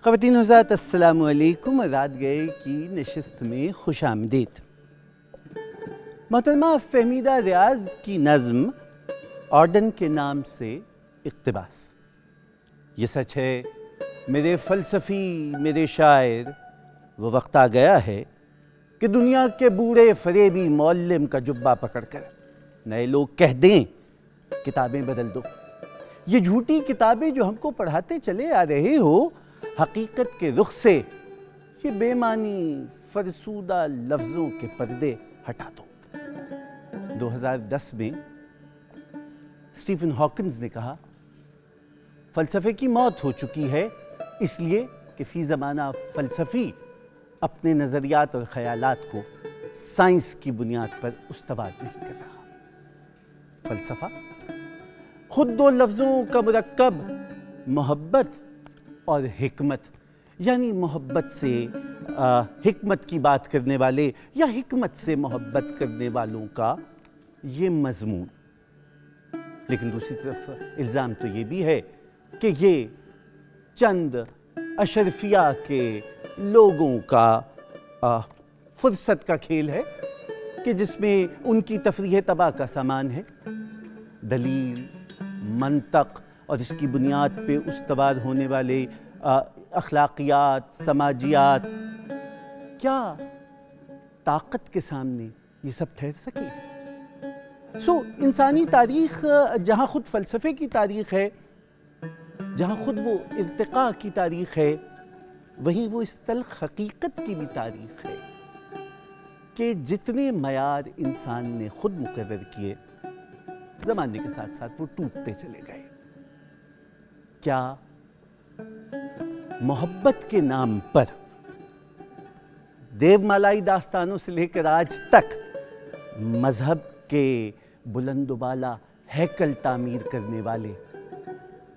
خواتین حضرات السلام علیکم، رات گئے کی نشست میں خوش آمدید۔ محترمہ فہمیدہ ریاض کی نظم آرڈن کے نام سے اقتباس۔ یہ سچ ہے میرے فلسفی، میرے شاعر، وہ وقت آ گیا ہے کہ دنیا کے بوڑھے فریبی معلم کا جبہ پکڑ کر نئے لوگ کہہ دیں کتابیں بدل دو۔ یہ جھوٹی کتابیں جو ہم کو پڑھاتے چلے آ رہے ہو، حقیقت کے رخ سے یہ بے معنی فرسودہ لفظوں کے پردے ہٹا دو۔ 2010 میں اسٹیفن ہاکنز نے کہا فلسفے کی موت ہو چکی ہے، اس لیے کہ فی زمانہ فلسفی اپنے نظریات اور خیالات کو سائنس کی بنیاد پر استوار نہیں کر رہا۔ فلسفہ خود دو لفظوں کا مرکب محبت اور حکمت، یعنی محبت سے حکمت کی بات کرنے والے یا حکمت سے محبت کرنے والوں کا یہ مضمون۔ لیکن دوسری طرف الزام تو یہ بھی ہے کہ یہ چند اشرفیہ کے لوگوں کا فرصت کا کھیل ہے کہ جس میں ان کی تفریح تباہ کا سامان ہے۔ دلیل، منطق اور اس کی بنیاد پہ استوار ہونے والے اخلاقیات، سماجیات، کیا طاقت کے سامنے یہ سب ٹھہر سکے؟ انسانی تاریخ جہاں خود فلسفے کی تاریخ ہے، جہاں خود وہ ارتقاء کی تاریخ ہے، وہیں وہ اس تلخ حقیقت کی بھی تاریخ ہے کہ جتنے معیار انسان نے خود مقرر کیے، زمانے کے ساتھ ساتھ وہ ٹوٹتے چلے گئے۔ کیا محبت کے نام پر دیو مالائی داستانوں سے لے کر آج تک مذہب کے بلند و بالا ہیکل تعمیر کرنے والے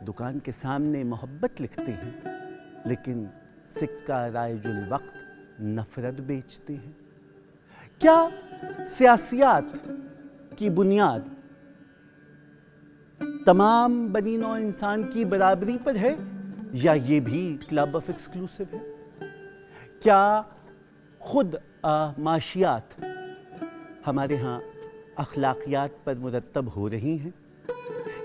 دکان کے سامنے محبت لکھتے ہیں، لیکن سکہ رائج الوقت نفرت بیچتے ہیں؟ کیا سیاسیات کی بنیاد تمام بنی نوع انسان کی برابری پر ہے، یا یہ بھی کلب آف ایکسکلوسیو ہے؟ کیا خود معاشیات ہمارے ہاں اخلاقیات پر مرتب ہو رہی ہیں؟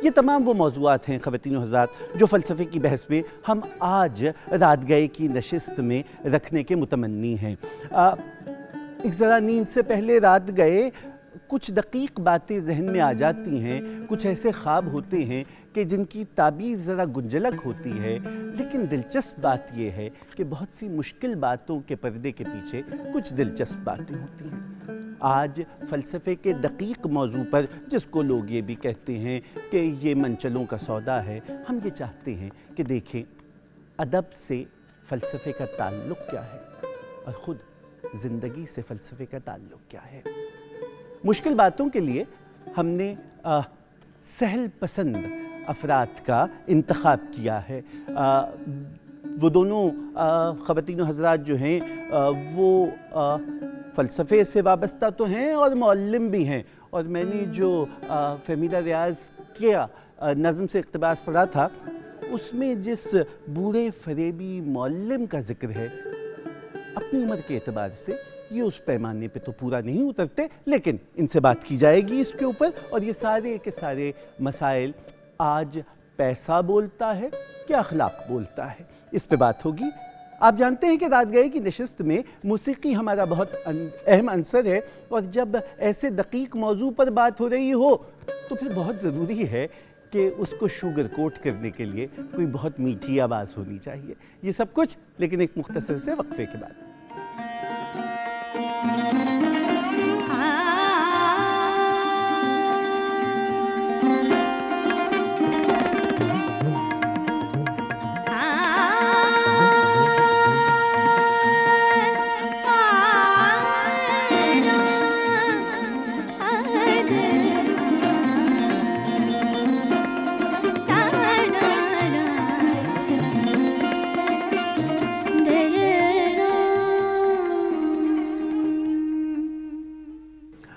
یہ تمام وہ موضوعات ہیں خواتین و حضرات جو فلسفے کی بحث میں ہم آج رات گئے کی نشست میں رکھنے کے متمنی ہیں۔ ایک ذرا نیند سے پہلے رات گئے کچھ دقیق باتیں ذہن میں آ جاتی ہیں، کچھ ایسے خواب ہوتے ہیں کہ جن کی تعبیر ذرا گنجلک ہوتی ہے، لیکن دلچسپ بات یہ ہے کہ بہت سی مشکل باتوں کے پردے کے پیچھے کچھ دلچسپ باتیں ہوتی ہیں۔ آج فلسفے کے دقیق موضوع پر، جس کو لوگ یہ بھی کہتے ہیں کہ یہ منچلوں کا سودا ہے، ہم یہ چاہتے ہیں کہ دیکھیں ادب سے فلسفے کا تعلق کیا ہے اور خود زندگی سے فلسفے کا تعلق کیا ہے۔ مشکل باتوں کے لیے ہم نے سہل پسند افراد کا انتخاب کیا ہے۔ وہ دونوں خواتین و حضرات جو ہیں وہ فلسفے سے وابستہ تو ہیں اور معلم بھی ہیں، اور میں نے جو فہمیدہ ریاض کیا نظم سے اقتباس پڑھا تھا، اس میں جس بوڑھے فریبی معلم کا ذکر ہے، اپنی عمر کے اعتبار سے یہ اس پیمانے پہ تو پورا نہیں اترتے، لیکن ان سے بات کی جائے گی اس کے اوپر، اور یہ سارے کے سارے مسائل آج پیسہ بولتا ہے کہ اخلاق بولتا ہے، اس پہ بات ہوگی۔ آپ جانتے ہیں کہ رات گئے کی نشست میں موسیقی ہمارا بہت اہم عنصر ہے، اور جب ایسے دقیق موضوع پر بات ہو رہی ہو تو پھر بہت ضروری ہے کہ اس کو شوگر کوٹ کرنے کے لیے کوئی بہت میٹھی آواز ہونی چاہیے۔ یہ سب کچھ لیکن ایک مختصر سے وقفے کے بعد۔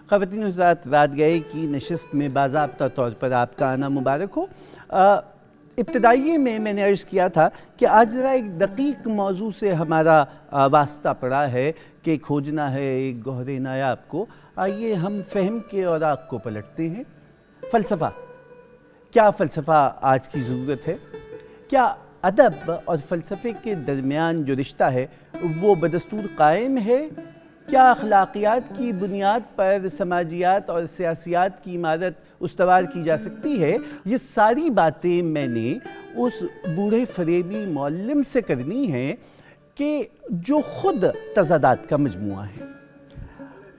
خواتین حضرات، رات گئے کی نشست میں باضابطہ طور پر آپ کا آنا مبارک ہو۔ ابتدائی میں نے عرض کیا تھا کہ آج ذرا ایک دقیق موضوع سے ہمارا واسطہ پڑا ہے کہ کھوجنا ہے ایک گوہر نایاب کو. آئیے ہم فہم کے اوراق کو پلٹتے ہیں. فلسفہ. کیا فلسفہ آج کی ضرورت ہے؟ کیا ادب اور فلسفے کے درمیان جو رشتہ ہے وہ بدستور قائم ہے؟ کیا اخلاقیات کی بنیاد پر سماجیات اور سیاسیات کی عمارت استوار کی جا سکتی ہے؟ یہ ساری باتیں میں نے اس بوڑھے فریبی معلم سے کرنی ہیں کہ جو خود تضادات کا مجموعہ ہے.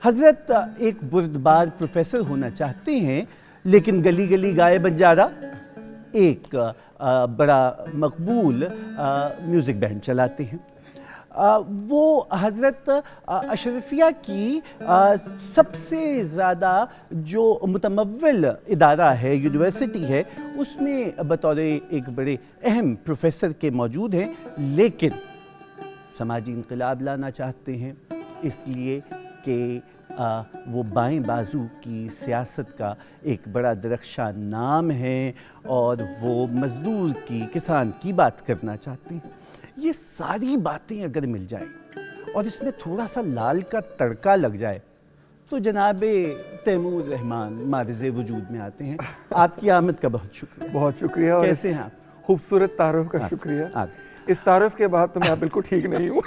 حضرت ایک بردبار پروفیسر ہونا چاہتے ہیں لیکن گلی گلی گائے بن جا رہا ایک بڑا مقبول میوزک بینڈ چلاتے ہیں. وہ حضرت اشرفیہ کی سب سے زیادہ جو متمول ادارہ ہے، یونیورسٹی ہے، اس میں بطور ایک بڑے اہم پروفیسر کے موجود ہیں، لیکن سماجی انقلاب لانا چاہتے ہیں اس لیے کہ وہ بائیں بازو کی سیاست کا ایک بڑا درخشاں نام ہے اور وہ مزدور کی، کسان کی بات کرنا چاہتے ہیں. یہ ساری باتیں اگر مل جائیں اور اس میں تھوڑا سا لال کا تڑکا لگ جائے تو جناب تیمور رحمان معرض وجود میں آتے ہیں. آپ کی آمد کا بہت شکریہ. بہت شکریہ. اور کیسے ہیں آپ؟ خوبصورت تعارف کا شکریہ. اس تعارف کے بعد تو میں بالکل ٹھیک نہیں ہوں.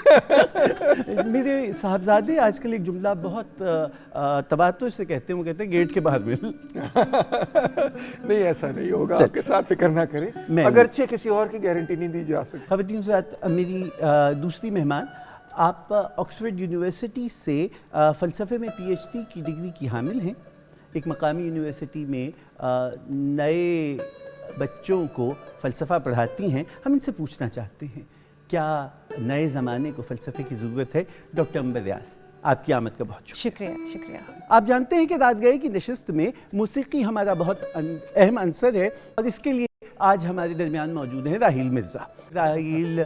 میرے صاحبزادے آج کل ایک جملہ بہت تباتر سے کہتے ہیں، وہ کہتے ہیں گیٹ کے باہر مل. نہیں، ایسا نہیں ہوگا. آپ کے ساتھ فکر نہ کریں، اگرچہ کسی اور کی گارنٹی نہیں دی جا سکتی. خواتین ساتھ میری دوسری مہمان، آپ آکسفورڈ یونیورسٹی سے فلسفے میں پی ایچ ڈی کی ڈگری کی حامل ہیں. ایک مقامی یونیورسٹی میں نئے بچوں کو فلسفہ پڑھاتی ہیں. ہم ان سے پوچھنا چاہتے ہیں کیا نئے زمانے کو فلسفے کی ضرورت ہے؟ ڈاکٹر امبر ریاض، آپ کی آمد کا بہت شکریہ. شکریہ. آپ جانتے ہیں کہ رات گئے کی نشست میں موسیقی ہمارا بہت اہم عنصر ہے اور اس کے لیے آج ہمارے درمیان موجود ہیں راحیل مرزا. راحیل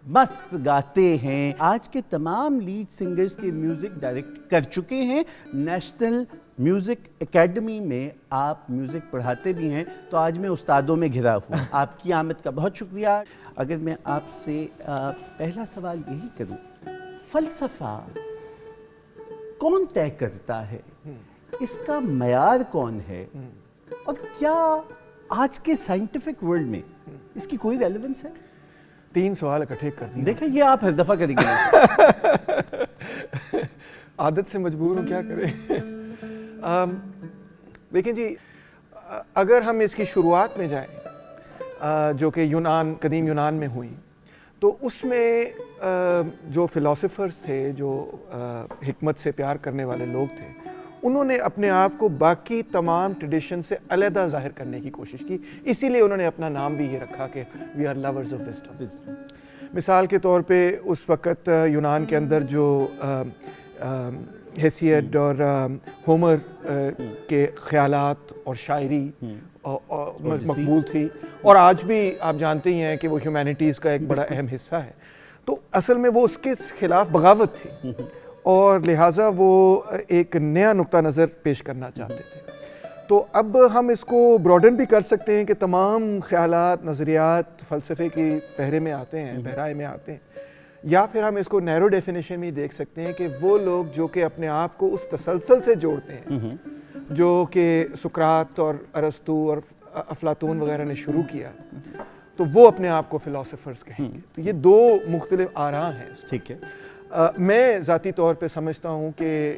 مست گاتے ہیں. آج کے تمام لیڈ سنگرز کے میوزک ڈائریکٹ کر چکے ہیں. نیشنل میوزک اکیڈمی میں آپ میوزک پڑھاتے بھی ہیں، تو آج میں استادوں میں گھرا ہوں. آپ کی آمد کا بہت شکریہ. اگر میں آپ سے پہلا سوال یہی کروں، فلسفہ کون طے کرتا ہے؟ اس کا معیار کون ہے؟ اور کیا آج کے سائنٹیفک ورلڈ میں اس کی کوئی ریلیونس ہے؟ 3 سوال اکٹھے کر دیے. دیکھیں یہ آپ ہر دفعہ کریں گے. عادت سے مجبور ہوں، کیا کریں. دیکھیں جی، اگر ہم اس کی شروعات میں جائیں جو کہ قدیم یونان میں ہوئی، تو اس میں جو فلاسفرز تھے، جو حکمت سے پیار کرنے والے لوگ تھے، انہوں نے اپنے آپ کو باقی تمام ٹریڈیشن سے علیحدہ ظاہر کرنے کی کوشش کی. اسی لیے انہوں نے اپنا نام بھی یہ رکھا کہ we are lovers of wisdom. مثال کے طور پہ اس وقت یونان کے اندر جو ہیسیڈ اور ہومر کے خیالات اور شاعری مقبول تھی، اور آج بھی آپ جانتے ہی ہیں کہ وہ ہیومینٹیز کا ایک بڑا اہم حصہ ہے. تو اصل میں وہ اس کے خلاف بغاوت تھی اور لہٰذا وہ ایک نیا نقطہ نظر پیش کرنا چاہتے تھے. تو اب ہم اس کو براڈن بھی کر سکتے ہیں کہ تمام خیالات، نظریات فلسفے کی پہرے میں آتے ہیں، پہرائے میں آتے ہیں، یا پھر ہم اس کو نیرو ڈیفینیشن میں دیکھ سکتے ہیں کہ وہ لوگ جو کہ اپنے آپ کو اس تسلسل سے جوڑتے ہیں جو کہ سقراط اور ارسطو اور افلاطون وغیرہ نے شروع کیا، تو وہ اپنے آپ کو فلاسفرز کہیں گے. تو یہ 2 مختلف آراء ہیں. ٹھیک ہے. میں ذاتی طور پہ سمجھتا ہوں کہ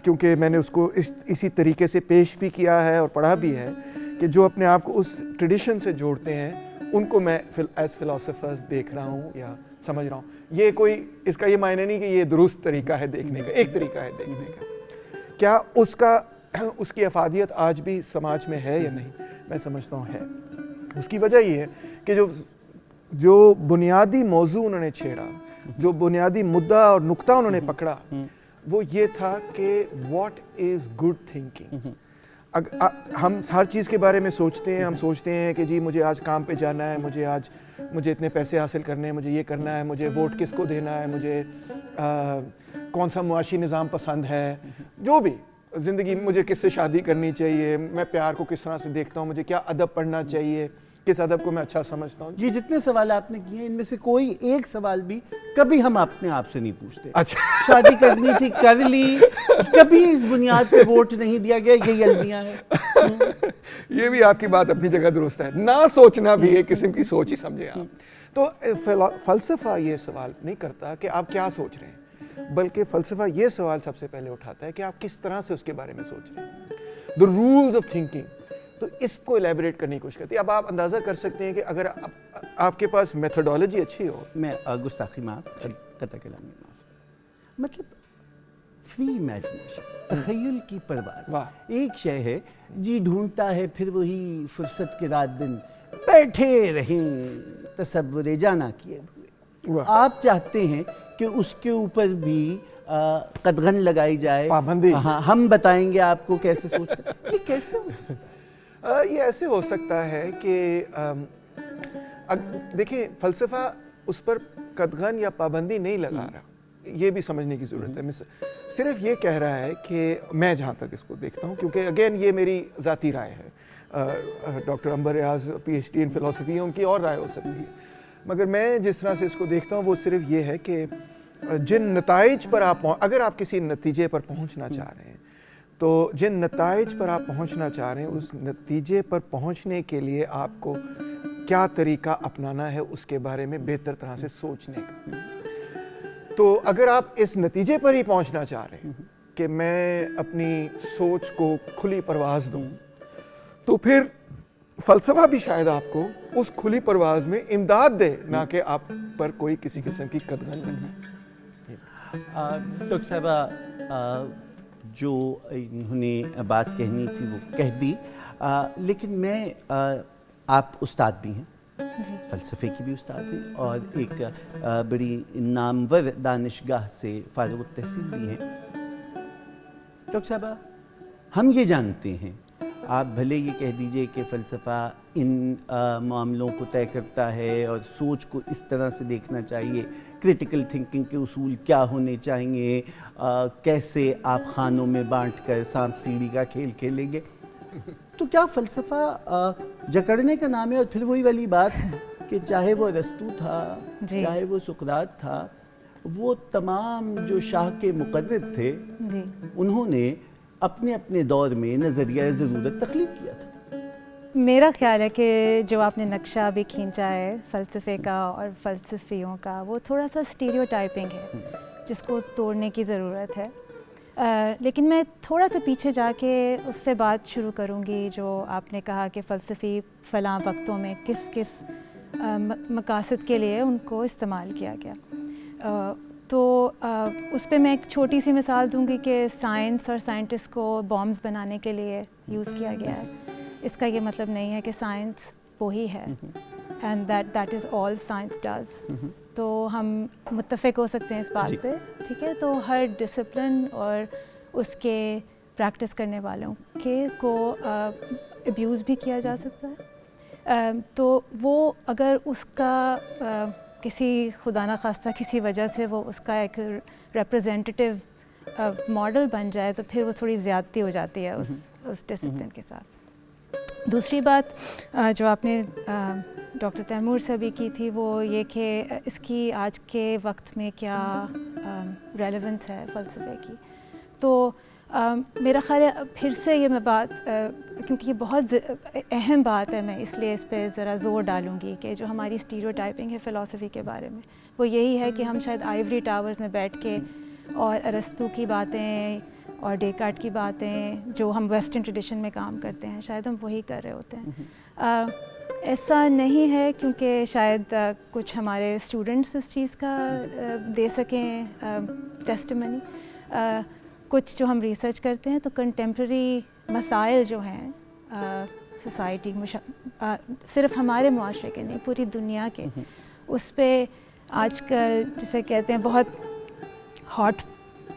کیونکہ میں نے اس کو اسی طریقے سے پیش بھی کیا ہے اور پڑھا بھی ہے کہ جو اپنے آپ کو اس ٹریڈیشن سے جوڑتے ہیں ان کو میں ایز فلاسفرز دیکھ رہا ہوں یا سمجھ رہا ہوں. یہ کوئی اس کا یہ معنی نہیں کہ یہ درست طریقہ ہے دیکھنے کا، ایک طریقہ ہے دیکھنے کا. کیا اس کی افادیت آج بھی سماج میں ہے یا نہیں؟ میں سمجھتا ہوں ہے. اس کی وجہ یہ ہے کہ جو بنیادی موضوع انہوں نے چھیڑا، جو بنیادی مدعا اور نقطہ انہوں نے پکڑا، وہ یہ تھا کہ واٹ از گڈ تھنکنگ. ہم ہر چیز کے بارے میں سوچتے ہیں. ہم سوچتے ہیں کہ جی مجھے آج کام پہ جانا ہے، مجھے اتنے پیسے حاصل کرنے ہیں، مجھے یہ کرنا ہے، مجھے ووٹ کس کو دینا ہے، مجھے کون سا معاشی نظام پسند ہے، جو بھی زندگی مجھے کس سے شادی کرنی چاہیے, میں پیار کو کس طرح سے دیکھتا ہوں, مجھے کیا ادب پڑھنا چاہیے, کس ادب کو میں اچھا سمجھتا ہوں. یہ جتنے سوال آپ نے کیے ان میں سے کوئی ایک سوال بھی کبھی ہم اپنے آپ سے نہیں پوچھتے. اچھا, شادی کرنی تھی کر لی, کبھی اس بنیاد پہ ووٹ نہیں دیا گیا, یہی المیہ ہے. یہ بھی آپ کی بات اپنی جگہ درست ہے, نہ سوچنا بھی ایک قسم کی سوچ ہی سمجھیں آپ. تو فلسفہ یہ سوال نہیں کرتا کہ آپ کیا سوچ رہے ہیں, بلکہ فلسفہ یہ سوال سب سے پہلے اٹھاتا ہے کہ آپ کس طرح سے اس کے بارے میں سوچ رہے ہیں, the rules of thinking. تو اس کو ایلیبریٹ کرنے کی کوشش کرتی ہے. اب آپ اندازہ کر سکتے ہیں کہ اگر آپ کے پاس میتھڈالوجی اچھی ہو. میں گستاخی معاف, قطع کلامی معاف, مطلب فری امیجنیشن, تخیل کی پرواز ایک شے ہے جی ڈھونڈتا ہے, پھر وہی فرصت کے رات دن بیٹھے رہیں تصور جانا کیے ہوئے. آپ چاہتے ہیں کہ اس کے اوپر بھی قدغن لگائی جائے, پابندی. ہاں, ہم بتائیں گے آپ کو کیسے سوچنا. یہ کیسے ہو سکتا ہے؟ یہ ایسے ہو سکتا ہے کہ دیکھیں فلسفہ اس پر قدغن یا پابندی نہیں لگا رہا, یہ بھی سمجھنے کی ضرورت ہے. صرف یہ کہہ رہا ہے کہ میں جہاں تک اس کو دیکھتا ہوں, کیونکہ اگین یہ میری ذاتی رائے ہے, ڈاکٹر عنبر ریاض پی ایچ ڈی ان فلسفی ہے, ان کی اور رائے ہو سکتی ہے, مگر میں جس طرح سے اس کو دیکھتا ہوں وہ صرف یہ ہے کہ جن نتائج پر آپ اگر آپ کسی نتیجے پر پہنچنا چاہ رہے ہیں, تو جن نتائج پر آپ پہنچنا چاہ رہے ہیں اس نتیجے پر پہنچنے کے لیے آپ کو کیا طریقہ اپنانا ہے اس کے بارے میں بہتر طرح سے سوچنے کا. تو اگر آپ اس نتیجے پر ہی پہنچنا چاہ رہے ہیں کہ میں اپنی سوچ کو کھلی پرواز دوں, تو پھر فلسفہ بھی شاید آپ کو اس کھلی پرواز میں امداد دے, نہ کہ آپ پر کوئی کسی قسم کی قدغن کرے. ڈاکٹر صاحبہ جو انہوں نے بات کہنی تھی وہ کہہ دی, لیکن میں آپ استاد بھی ہیں, فلسفے کی بھی استاد ہیں, اور ایک بڑی نامور دانشگاہ سے فارغ التحصیل بھی ہیں. ڈاکٹر صاحبہ ہم یہ جانتے ہیں, آپ بھلے یہ کہہ دیجئے کہ فلسفہ ان معاملوں کو طے کرتا ہے اور سوچ کو اس طرح سے دیکھنا چاہیے, کریٹیکل تھنکنگ کے اصول کیا ہونے چاہیے, کیسے آپ خانوں میں بانٹ کر سانپ سیڑھی کا کھیل کھیلیں گے, تو کیا فلسفہ جکڑنے کا نام ہے؟ اور پھر وہی والی بات کہ چاہے وہ ارسطو تھا, چاہے وہ سقراط تھا, وہ تمام جو شاہ کے مقرر تھے, انہوں نے اپنے اپنے دور میں نظریہ ضرورت تخلیق کیا تھا. میرا خیال ہے کہ جو آپ نے نقشہ بھی کھینچا ہے فلسفے کا اور فلسفیوں کا, وہ تھوڑا سا اسٹیریو ٹائپنگ ہے جس کو توڑنے کی ضرورت ہے. لیکن میں تھوڑا سا پیچھے جا کے اس سے بات شروع کروں گی جو آپ نے کہا کہ فلسفی فلاں وقتوں میں کس کس مقاصد کے لیے ان کو استعمال کیا گیا. تو اس پہ میں ایک چھوٹی سی مثال دوں گی کہ سائنس اور سائنٹسٹ کو بامز بنانے کے لیے یوز کیا گیا ہے. اس کا یہ مطلب نہیں ہے کہ سائنس وہی ہے and that is all science does. تو ہم متفق ہو سکتے ہیں اس بات پہ, ٹھیک ہے. تو ہر ڈسپلن اور اس کے پریکٹس کرنے والوں کے کو ابیوز بھی کیا جا سکتا ہے. تو وہ اگر اس کا کسی خدا نخواستہ کسی وجہ سے وہ اس کا ایک ریپرزینٹیو ماڈل بن جائے تو پھر وہ تھوڑی زیادتی ہو جاتی ہے اس ڈسپلن کے ساتھ. دوسری بات جو آپ نے ڈاکٹر تیمور سے بھی کی تھی وہ یہ کہ اس کی آج کے وقت میں کیا ریلیونس ہے فلسفے کی. تو میرا خیال ہے پھر سے یہ میں بات کیونکہ یہ بہت اہم بات ہے, میں اس لیے اس پہ ذرا زور ڈالوں گی کہ جو ہماری اسٹیریو ٹائپنگ ہے فلسفی کے بارے میں وہ یہی ہے کہ ہم شاید آئیوری ٹاورز میں بیٹھ کے اور ارسطو کی باتیں اور ڈیکارٹ کی باتیں جو ہم ویسٹرن ٹریڈیشن میں کام کرتے ہیں شاید ہم وہی کر رہے ہوتے ہیں. ایسا نہیں ہے کیونکہ شاید کچھ ہمارے اسٹوڈنٹس اس چیز کا دے سکیں ٹیسٹیمنی. کچھ جو ہم ریسرچ کرتے ہیں تو کنٹمپریری مسائل جو ہیں سوسائٹی صرف ہمارے معاشرے کے نہیں پوری دنیا کے, اس پہ آج کل جسے کہتے ہیں بہت ہاٹ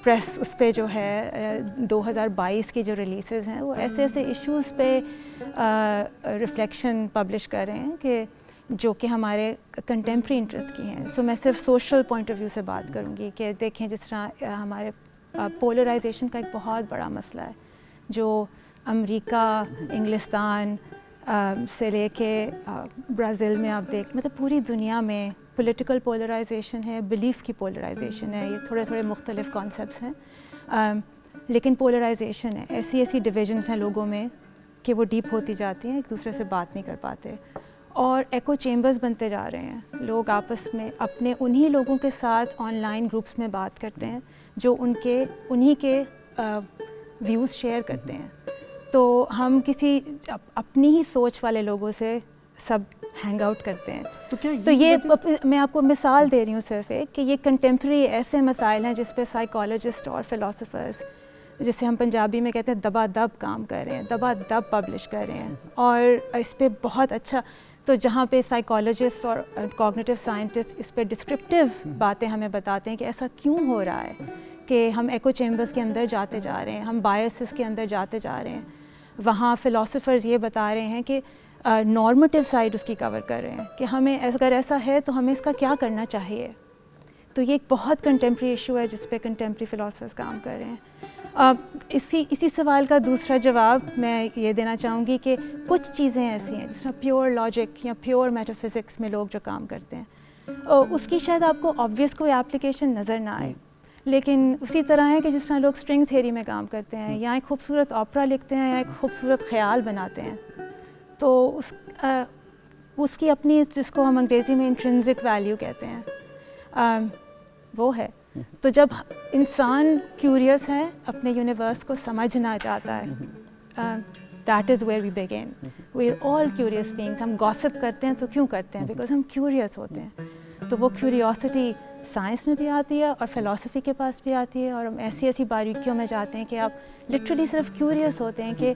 پریس اس پہ جو ہے 2022 کی جو ریلیزز ہیں وہ ایسے ایسے ایشوز پہ ریفلیکشن پبلش کر رہے ہیں کہ جو کہ ہمارے کنٹمپری انٹرسٹ کی ہیں. سو میں صرف سوشل پوائنٹ آف ویو سے بات کروں گی کہ دیکھیں جس طرح ہمارے پولرائزیشن کا ایک بہت بڑا مسئلہ ہے جو امریکہ، انگلستان سے لے کے برازیل میں آپ مطلب پوری دنیا میں پولیٹیکل پولرائزیشن ہے، بلیف کی پولرائزیشن ہے. یہ تھوڑے تھوڑے مختلف کانسیپٹس ہیں لیکن پولرائزیشن ہے. ایسی ڈویژنس ہیں لوگوں میں کہ وہ ڈیپ ہوتی جاتی ہیں، ایک دوسرے سے بات نہیں کر پاتے اور ایکو چیمبرز بنتے جا رہے ہیں. لوگ آپس میں اپنے انہی لوگوں کے ساتھ آن لائن گروپس میں بات کرتے ہیں جو انہی کے ویوز شیئر کرتے ہیں. تو ہم کسی اپنی ہی سوچ والے لوگوں سے سب ہینگ آؤٹ کرتے ہیں. تو یہ میں آپ کو مثال دے رہی ہوں صرف ایک کہ یہ کنٹمپریری ایسے مسائل ہیں جس پہ سائیکالوجسٹ اور فلاسفرز، جسے ہم پنجابی میں کہتے ہیں دبا دب کام کر رہے ہیں، دبا دب پبلش کر رہے ہیں اور اس پہ بہت اچھا. تو جہاں پہ سائیکالوجسٹ اور کوگنیٹیو سائنٹسٹ اس پہ ڈسکرپٹیو باتیں ہمیں بتاتے ہیں کہ ایسا کیوں ہو رہا ہے کہ ہم ایکو چیمبرز کے اندر جاتے جا رہے ہیں، ہم بائسز کے اندر جاتے جا رہے ہیں. وہاں فلاسفرز یہ بتا رہے ہیں کہ نارمیٹیو سائڈ اس کی کور کر رہے ہیں کہ ہمیں اگر ایسا ہے تو ہمیں اس کا کیا کرنا چاہیے. تو یہ ایک بہت کنٹمپری ایشو ہے جس پہ کنٹمپری فلاسفرز کام کر رہے ہیں. اسی سوال کا دوسرا جواب میں یہ دینا چاہوں گی کہ کچھ چیزیں ایسی ہیں جس طرح پیور لاجک یا پیور میٹا فزکس میں لوگ جو کام کرتے ہیں اس کی شاید آپ کو آبویس کوئی اپلیکیشن نظر نہ آئے، لیکن اسی طرح ہے کہ جس طرح لوگ اسٹرنگ تھیوری میں کام کرتے ہیں یا ایک خوبصورت اوپرا لکھتے ہیں یا ایک خوبصورت خیال بناتے ہیں تو اس کی اپنی، جس کو ہم انگریزی میں انٹرنزک ویلیو کہتے ہیں، وہ ہے. تو جب انسان کیوریس ہے، اپنے یونیورس کو سمجھنا چاہتا ہے، that is where we begin. We are all curious beings. ہم گاسپ کرتے ہیں تو کیوں کرتے ہیں؟ بیکاز ہم کیوریس ہوتے ہیں. تو وہ کیوریوسٹی سائنس میں بھی آتی ہے اور فلاسفی کے پاس بھی آتی ہے اور ہم ایسی باریکیوں میں جاتے ہیں کہ آپ لٹرلی صرف کیوریس ہوتے ہیں کہ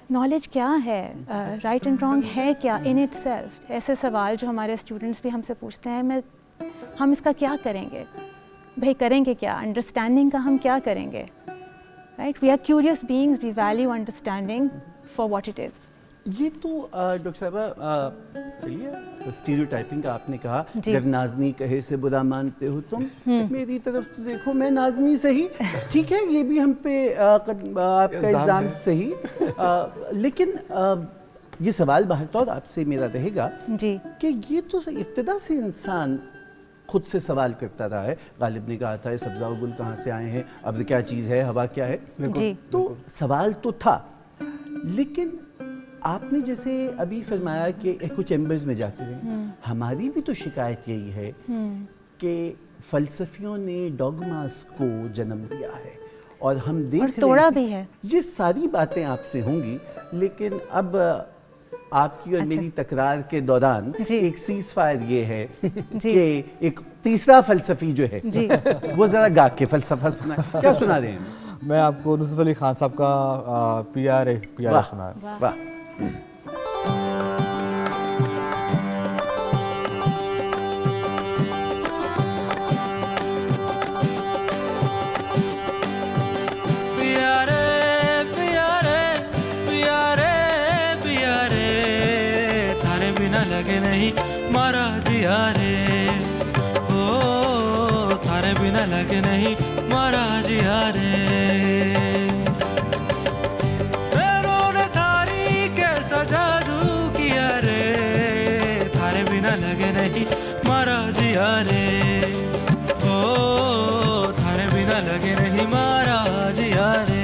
نالج کیا ہے، رائٹ اینڈ رانگ ہے کیا ان اٹ سیلف. ایسے سوال جو ہمارے اسٹوڈنٹس بھی ہم سے پوچھتے ہیں، ہم اس کا کیا کریں گے؟ بھائی کریں گے کیا؟ انڈرسٹینڈنگ کا ہم کیا کریں گے؟ Right, we are curious beings, we value understanding for what it is. یہ تو ڈاکٹر صاحبہ چلیے اسٹیریو ٹائپنگ کا آپ نے کہا، اگر نازنی کہے سے برا مانتے ہو تم، میری طرف تو دیکھو میں نازنی صحیح، ٹھیک ہے یہ بھی ہم پہ آپ کا الزام صحیح. لیکن یہ سوال بہرطور آپ سے میرا رہے گا جی کہ یہ تو ابتدا سے انسان خود سے سوال کرتا رہا ہے. غالب نے کہا تھا سبزہ و گل کہاں سے آئے ہیں، ابر کیا چیز ہے، ہوا کیا ہے. جی تو سوال تو تھا، لیکن آپ نے جیسے ابھی فرمایا کہ ایکو چیمبرز میں جاتے ہیں، ہماری بھی تو شکایت یہی ہے کہ فلسفیوں نے ڈوگماز کو جنم دیا ہے اور ہم دیکھ رہے ہیں توڑا بھی ہے. یہ ساری باتیں آپ سے ہوں گی، لیکن اب آپ کی اور میری تکرار کے دوران ایک سیز فائر یہ ہے کہ ایک تیسرا فلسفی جو ہے وہ ذرا گا کے فلسفہ سنا. کیا سنا رہے ہیں؟ میں آپ کو نصرت علی خان صاحب کا پی آر اے سنا ہے. واہ. لگے نہیں مارا جیا رے، ہو تھارے بنا لگے نہیں مارا جیا رے. میروں نے تھاری کیسا جادو کیا رے، تھارے بنا لگے نہیں مارا جیا رے، ہو تھارے بنا لگے نہیں مارا جیا رے.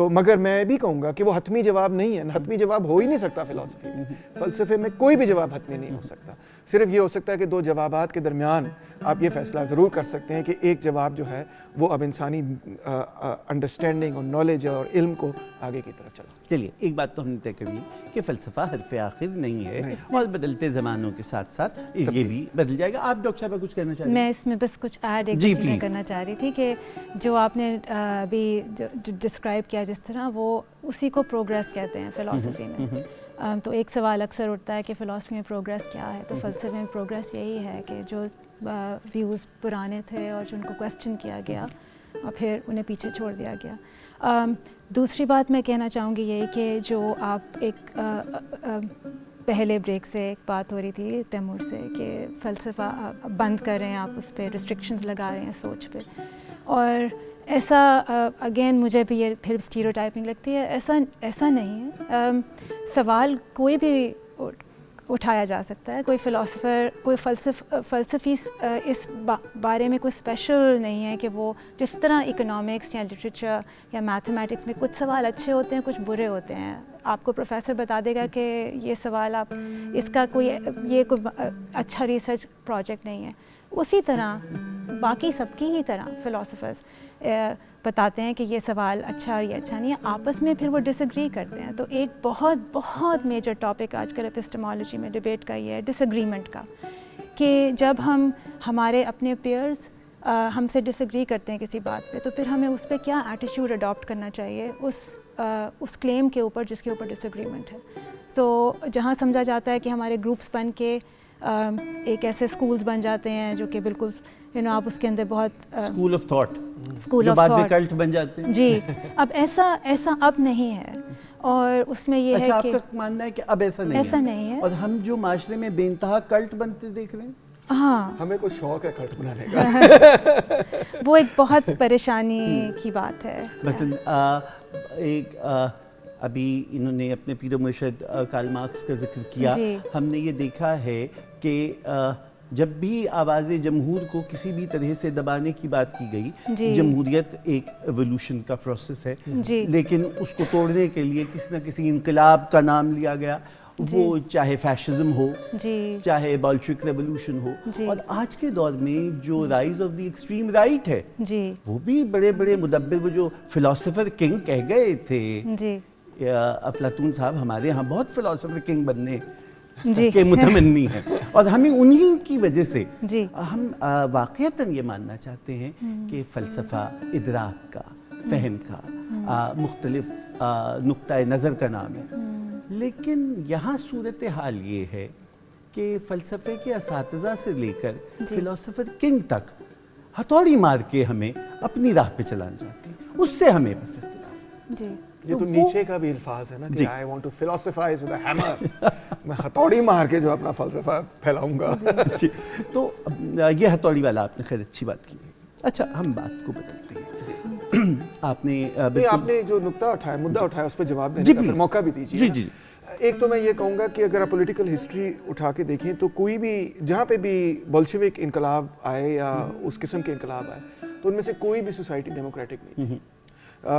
تو مگر میں بھی کہوں گا کہ وہ حتمی جواب نہیں ہے، حتمی جواب ہو ہی نہیں سکتا فلسفی میں. فلسفے میں کوئی بھی جواب حتمی نہیں ہو سکتا. صرف یہ ہو سکتا ہے کہ دو جوابات کے درمیان آپ یہ فیصلہ ضرور کر سکتے ہیں کہ ایک جواب جو ہے وہ اب انسانی انڈرسٹینڈنگ اور نالج اور علم کو آگے کی طرف چلا. چلیے ایک بات تو ہم نے طے کر لی کہ فلسفہ حرف آخر نہیں ہے اور بدلتے زمانوں کے ساتھ ساتھ یہ بھی بدل جائے گا. آپ ڈاکٹر صاحبہ کچھ کہنا چاہ رہے ہیں؟ میں اس میں بس کچھ ایڈ ایک جی چیزیں کرنا چاہ رہی تھی کہ جو آپ نے ابھی ڈسکرائب کیا جس طرح وہ اسی کو پروگریس کہتے ہیں فلسفی میں. تو ایک سوال اکثر اٹھتا ہے کہ فلسفی میں پروگریس کیا ہے؟ تو فلسفے میں پروگریس یہی ہے کہ جو ویوز پرانے تھے اور جو ان کو کویسچن کیا گیا اور پھر انہیں پیچھے چھوڑ دیا گیا. دوسری بات میں کہنا چاہوں گی یہی کہ جو آپ ایک پہلے بریک سے ایک بات ہو رہی تھی تیمور سے کہ فلسفہ بند کر رہے ہیں آپ، اس پہ ریسٹرکشنز لگا رہے ہیں سوچ پہ، اور ایسا اگین مجھے بھی یہ پھر اسٹیریوٹائپنگ لگتی ہے. ایسا نہیں ہے. سوال کوئی بھی اٹھایا جا سکتا ہے. کوئی فلاسفر، کوئی فلسفی اس بارے میں کوئی اسپیشل نہیں ہے کہ وہ جس طرح اکنامکس یا لٹریچر یا میتھمیٹکس میں کچھ سوال اچھے ہوتے ہیں کچھ برے ہوتے ہیں. آپ کو پروفیسر بتا دے گا کہ یہ سوال آپ اس کا کوئی اچھا ریسرچ پروجیکٹ نہیں ہے. اسی طرح باقی سب کی ہی طرح فلاسفرز بتاتے ہیں کہ یہ سوال اچھا اور یہ اچھا نہیں ہے. آپس میں پھر وہ ڈس ایگری کرتے ہیں. تو ایک بہت بہت میجر ٹاپک آج کل ایپسٹمالوجی میں ڈبیٹ کا یہ ہے ڈس ایگریمنٹ کا، کہ جب ہمارے اپنے پیئرز ہم سے ڈس ایگری کرتے ہیں کسی بات پہ تو پھر ہمیں اس پہ کیا ایٹیٹیوڈ اڈاپٹ کرنا چاہیے اس کلیم کے اوپر جس کے اوپر ڈس ایگریمنٹ ہے. تو جہاں سمجھا جاتا ہے کہ ہمارے گروپس بن کے ایک ایسے اسکولز بن جاتے ہیں جو کہ بالکل آپ اس کے اندر بہت school of thought, school of بعد میں تھاٹ کلٹ بن جاتے ہیں. جی اب ایسا اب نہیں ہے. اور اس میں یہ ہے اچھا آپ کہ کا ماننا ہے کہ اب ایسا نہیں ہے اور ہم جو معاشرے میں بے انتہا کلٹ بنتے دیکھ رہے ہیں. ہاں ہمیں کوئی شوق ہے کلٹ بنانے کا. وہ ایک بہت پریشانی کی بات ہے. مثلا ایک ابھی انہوں نے اپنے پیر و مرشد کارل مارکس کا ذکر کیا. ہم نے یہ دیکھا ہے کہ جب بھی آواز جمہور کو کسی بھی طرح سے دبانے کی بات کی گئی، جمہوریت ایک ایوولوشن کا پروسیس ہے، لیکن اس کو توڑنے کے لیے کسی نہ کسی انقلاب کا نام لیا گیا، وہ چاہے فیشزم ہو چاہے بولشوک ریولوشن ہو. اور آج کے دور میں جو rise of the extreme right ہے وہ بھی بڑے بڑے مدبر، وہ جو فلاسفر کنگ کہہ گئے تھے افلاطون صاحب، ہمارے یہاں بہت فلاسفر کنگ بننے کے متمنی ہیں اور ہمیں انہی کی وجہ سے ہم واقعتاً یہ ماننا چاہتے ہیں کہ فلسفہ ادراک کا، فہم کا، مختلف نقطۂ نظر کا نام ہے. لیکن یہاں صورتحال یہ ہے کہ فلسفے کے اساتذہ سے لے کر فلاسفر کنگ تک ہتھوڑی مار کے ہمیں اپنی راہ پہ چلانا چاہتے ہیں. اس سے ہمیں بس اختلاف. یہ تو نیچے کا بھی الفاظ ہے نا کہ I want to philosophize with a hammer. میں ہتھوڑی مار کے جو اپنا فلسفہ پھیلاؤں گا. تو یہ ہتھوڑی والا آپ نے خیر اچھی بات کی ہے. اچھا ہم بات کو بدلتے ہیں. آپ نے جو نقطہ اٹھایا، مدعا اٹھایا، اس پہ جواب دینے کا موقع بھی دیجیے. جی. ایک تو میں یہ کہوں گا کہ اگر آپ پولیٹیکل ہسٹری اٹھا کے دیکھیں تو کوئی بھی جہاں پہ بھی بولشوک انقلاب آئے یا اس قسم کے انقلاب آئے تو ان میں سے کوئی بھی سوسائٹی ڈیموکریٹک نہیں تھی.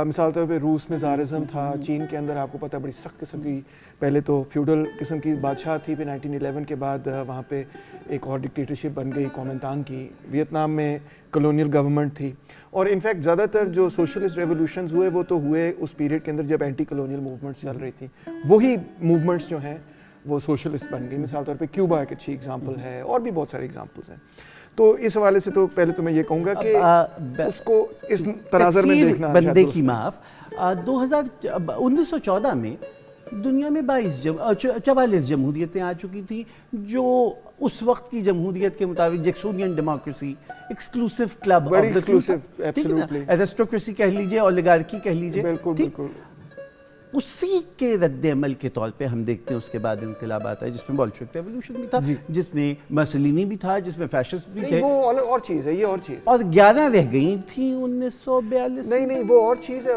مثال طور پہ روس میں زارزم تھا، چین کے اندر آپ کو پتہ بڑی سخت قسم کی پہلے تو فیوڈل قسم کی بادشاہ تھی، پھر 1911 کے بعد وہاں پہ ایک اور ڈکٹیٹرشپ بن گئی کومنتان کی. ویتنام میں کلونیل گورنمنٹ تھی. اور انفیکٹ زیادہ تر جو سوشلسٹ ریولوشنز ہوئے وہ تو ہوئے اس پیریڈ کے اندر جب اینٹی کلونیل موومنٹس چل رہی تھی. وہی موومنٹس جو ہیں وہ سوشلسٹ بن گئی. مثال طور پہ کیوبا ایک اچھی ایگزامپل ہے اور بھی بہت سارے ایگزامپلس ہیں. تو اس حوالے سے تو پہلے تو میں یہ کہوں گا کہ اس کو اس تناظر میں دیکھنا بندے کی معاف. 1914 میں دنیا میں 44 جمہوریتیں آ چکی تھیں جو اس وقت کی جمہوریت کے مطابق Jacksonian democracy, exclusive club of the aristocracy کہہ لیجیے، اولیگارکی کہہ لیجیے. بالکل اسی کے رد عمل کے طور پہ ہم دیکھتے ہیں اس کے بعد انقلابات آئے جس میں بولشوک ریولوشن بھی تھا، جس میں مسولینی بھی تھا، جس میں فیشسٹ بھی تھے. وہ اور چیز ہے، یہ اور چیز. اور 11 رہ گئی تھیں 1942. نہیں وہ اور چیز ہے.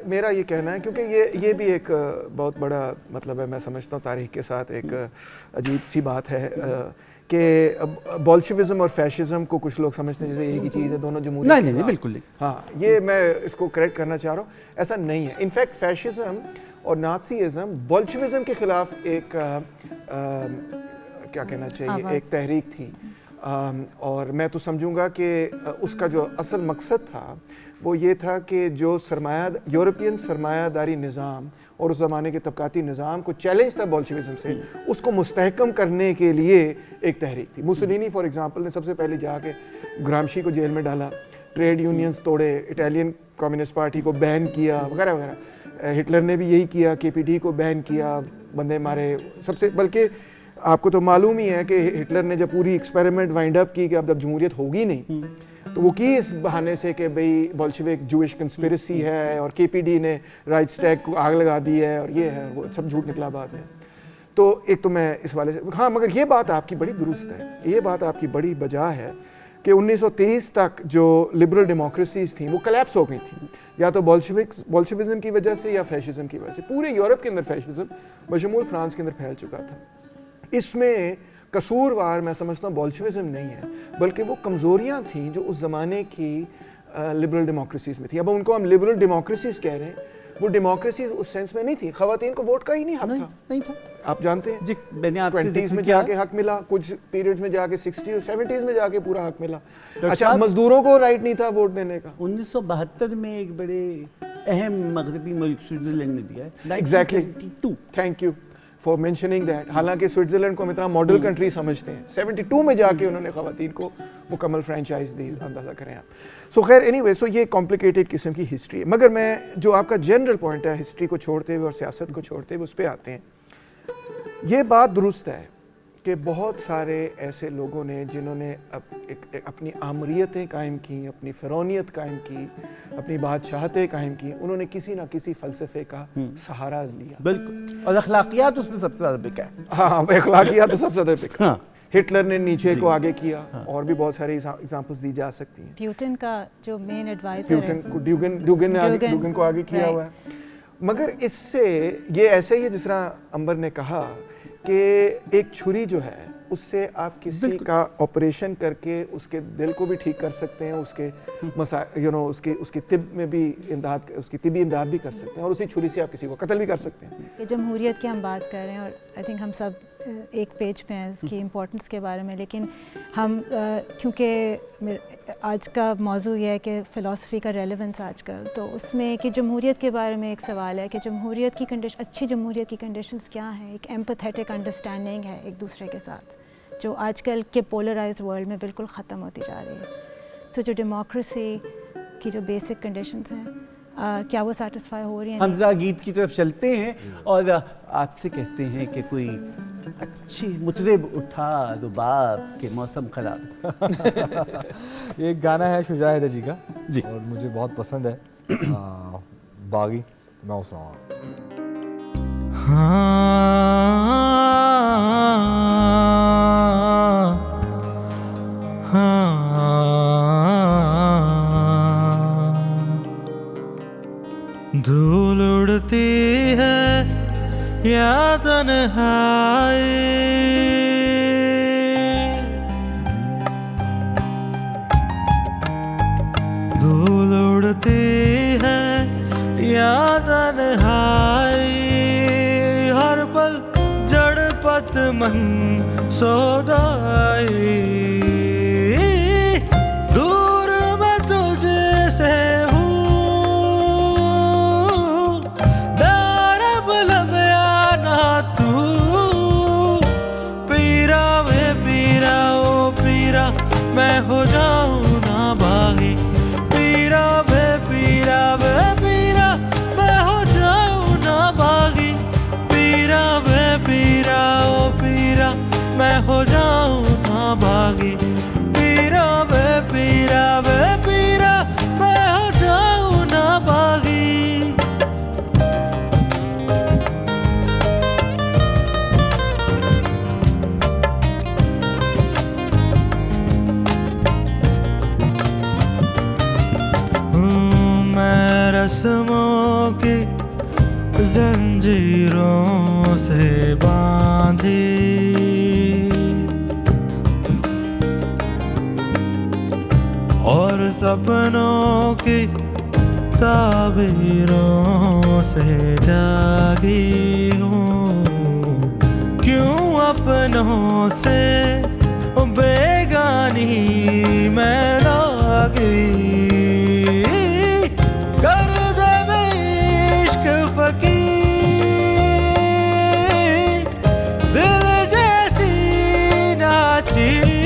میرا یہ کہنا ہے کیونکہ یہ بھی ایک بہت بڑا مطلب ہے، میں سمجھتا ہوں تاریخ کے ساتھ ایک عجیب سی بات ہے کہ بولشوزم اور فیشزم کو کچھ لوگ سمجھتے ہیں جیسے ایک ہی چیز ہے, دونوں جمہوریت. نہیں نہیں بالکل نہیں. ہاں یہ میں اس کو کریکٹ کرنا چاہ رہا ہوں, ایسا نہیں ہے. انفیکٹ فیشزم اور نازیزم بولشوزم کے خلاف ایک کیا کہنا چاہیے ایک تحریک تھی, اور میں تو سمجھوں گا کہ اس کا جو اصل مقصد تھا وہ یہ تھا کہ جو یورپین سرمایہ داری نظام اور اس زمانے کے طبقاتی نظام کو چیلنج تھا بولشوزم سے, اس کو مستحکم کرنے کے لیے ایک تحریک تی. موسولینی فار ایگزامپل نے سب سے پہلے جا کے گرامشی کو جیل میں ڈالا, ٹریڈ یونینز توڑے, اٹالین کمیونسٹ پارٹی کو بین کیا وغیرہ وغیرہ. ہٹلر نے بھی یہی کیا, KPD کو بین کیا, بندے مارے سب سے. بلکہ آپ کو تو معلوم ہی ہے کہ ہٹلر نے جب پوری ایکسپیریمنٹ وائنڈ اپ کی کہ اب جب جمہوریت ہوگی نہیں, تو وہ کی اس بہانے سے کہ بھئی بولشوک جوئش کنسپیرسی ہے اور KPD نے رائٹ سٹیک کو آگ لگا دی ہے اور یہ ہے, وہ سب جھوٹ نکلا بعد میں. تو ایک تو میں اس والے سے ہاں, مگر یہ بات آپ کی بڑی درست ہے, یہ بات آپ کی بڑی بجا ہے کہ 1923 تک جو لبرل ڈیموکریسیز تھیں وہ کلیپس ہو گئی تھیں, یا تو بولشوزم کی وجہ سے یا فیشزم کی وجہ سے. پورے یورپ کے اندر فیشزم بشمول فرانس کے اندر پھیل چکا تھا. اس میں قصوروار میں سمجھتا ہوں بولشوزم نہیں ہے, بلکہ وہ کمزوریاں تھیں جو اس زمانے کی لبرل ڈیموکریسیز میں تھیں. اب ان کو ہم لبرل ڈیموکریسیز کہہ رہے ہیں, وہ ڈیموکریسیز اس سینس میں نہیں تھی. خواتین کو ووٹ کا ہی نہیں حق تھا, نہیں تھا. آپ جانتے ہیں جی میں نے آپ سے 20s میں جا کے حق ملا, کچھ پیریڈز میں جا کے 60 اور 70s میں جا کے پورا حق ملا. اچھا مزدوروں کو رائٹ نہیں تھا ووٹ دینے کا. 1972 میں ایک بڑے اہم مغربی ملک سوئٹزرلینڈ نے دیا ہے. Exactly, thank you for mentioning that. حالانکہ سوئٹزرلینڈ کو ہم اتنا ماڈل کنٹری سمجھتے ہیں, 72 میں جا کے انہوں نے خواتین کو مکمل فرینچائز دی, اندازہ کریں آپ. سو خیر اینی وے, سو یہ کمپلیکیٹڈ قسم کی ہسٹری ہے. مگر میں جو آپ کا جنرل پوائنٹ ہے ہسٹری کو چھوڑتے ہوئے اور سیاست کو چھوڑتے ہوئے اس پہ آتے ہیں. یہ بات درست ہے کہ بہت سارے ایسے لوگوں نے جنہوں نے اپنی آمریتیں قائم کی, اپنی فرعونیت قائم کی, اپنی بادشاہتیں قائم کی, انہوں نے کسی نہ کسی فلسفے کا سہارا لیا. بالکل, اور اخلاقیات اس میں سب سے زیادہ بکا ہے. ہاں اخلاقیات تو سب سے زیادہ بکا. ہٹلر نے نیچے کو آگے کیا, اور بھی بہت ساری ایگزامپلز دی جا سکتی ہیں. پیوٹن کا جو مین ایڈوائزر ہے, ڈیوگن کو آگے کیا ہوا ہے. مگر اس سے یہ ایسے ہی ہے جس طرح امبر نے کہا کہ ایک چھری جو ہے اس سے آپ کسی کا آپریشن کر کے اس کے دل کو بھی ٹھیک کر سکتے ہیں, اس کے اس کی طب میں بھی امداد, اس کی طبی امداد بھی کر سکتے ہیں, اور اسی چھری سے آپ کسی کو قتل بھی کر سکتے ہیں. کہ جمہوریت کی ہم بات کر رہے ہیں, اور آئی تھنک ہم سب ایک پیج پہ ہیں اس کی امپورٹنس کے بارے میں. لیکن ہم کیونکہ آج کا موضوع یہ ہے کہ فلسفی کا ریلیونس آج کل, تو اس میں کہ جمہوریت کے بارے میں ایک سوال ہے کہ جمہوریت کی کنڈیشن, اچھی جمہوریت کی کنڈیشنز کیا ہیں. ایک ایمپیتھیٹک انڈرسٹینڈنگ ہے ایک دوسرے کے ساتھ, جو آج کل کے پولرائزڈ ورلڈ میں بالکل ختم ہوتی جا رہی ہے. تو جو ڈیموکریسی کی جو بیسک کنڈیشنز ہیں, کیا وہ سیٹسفائی ہو رہی ہیں؟ ہم ذرا گیت کی طرف چلتے ہیں اور آپ سے کہتے ہیں کہ کوئی اچھی مطرب اٹھا رباب کے موسم خراب. یہ ایک گانا ہے شجاع حیدر جی کا, جی, اور مجھے بہت پسند ہے, باغی, میں وہ سناؤں گا. دھول اڑتی ہے یا تنہائی, دھول اڑتی ہے یا تنہائی, ہر پل جڑ پت من سودائی, دور میں تجھ سے میں ہو جاؤں نا باغی, پیرا وے پیرا وے پیرا, میں ہو جاؤں نا باغی, پیرا وے پیرا او پیرا, میں ہو جاؤں نا باغی, پیرا وے پیرا وے پیرا, میں ہو جاؤں نا باغی. رسموں کی زنجیروں سے باندھی, اور سپنوں کی تعبیروں سے جاگی ہوں. کیوں اپنوں سے بیگانی میں لاگی کر دے عشق فقیر دل جیسی ناچیز.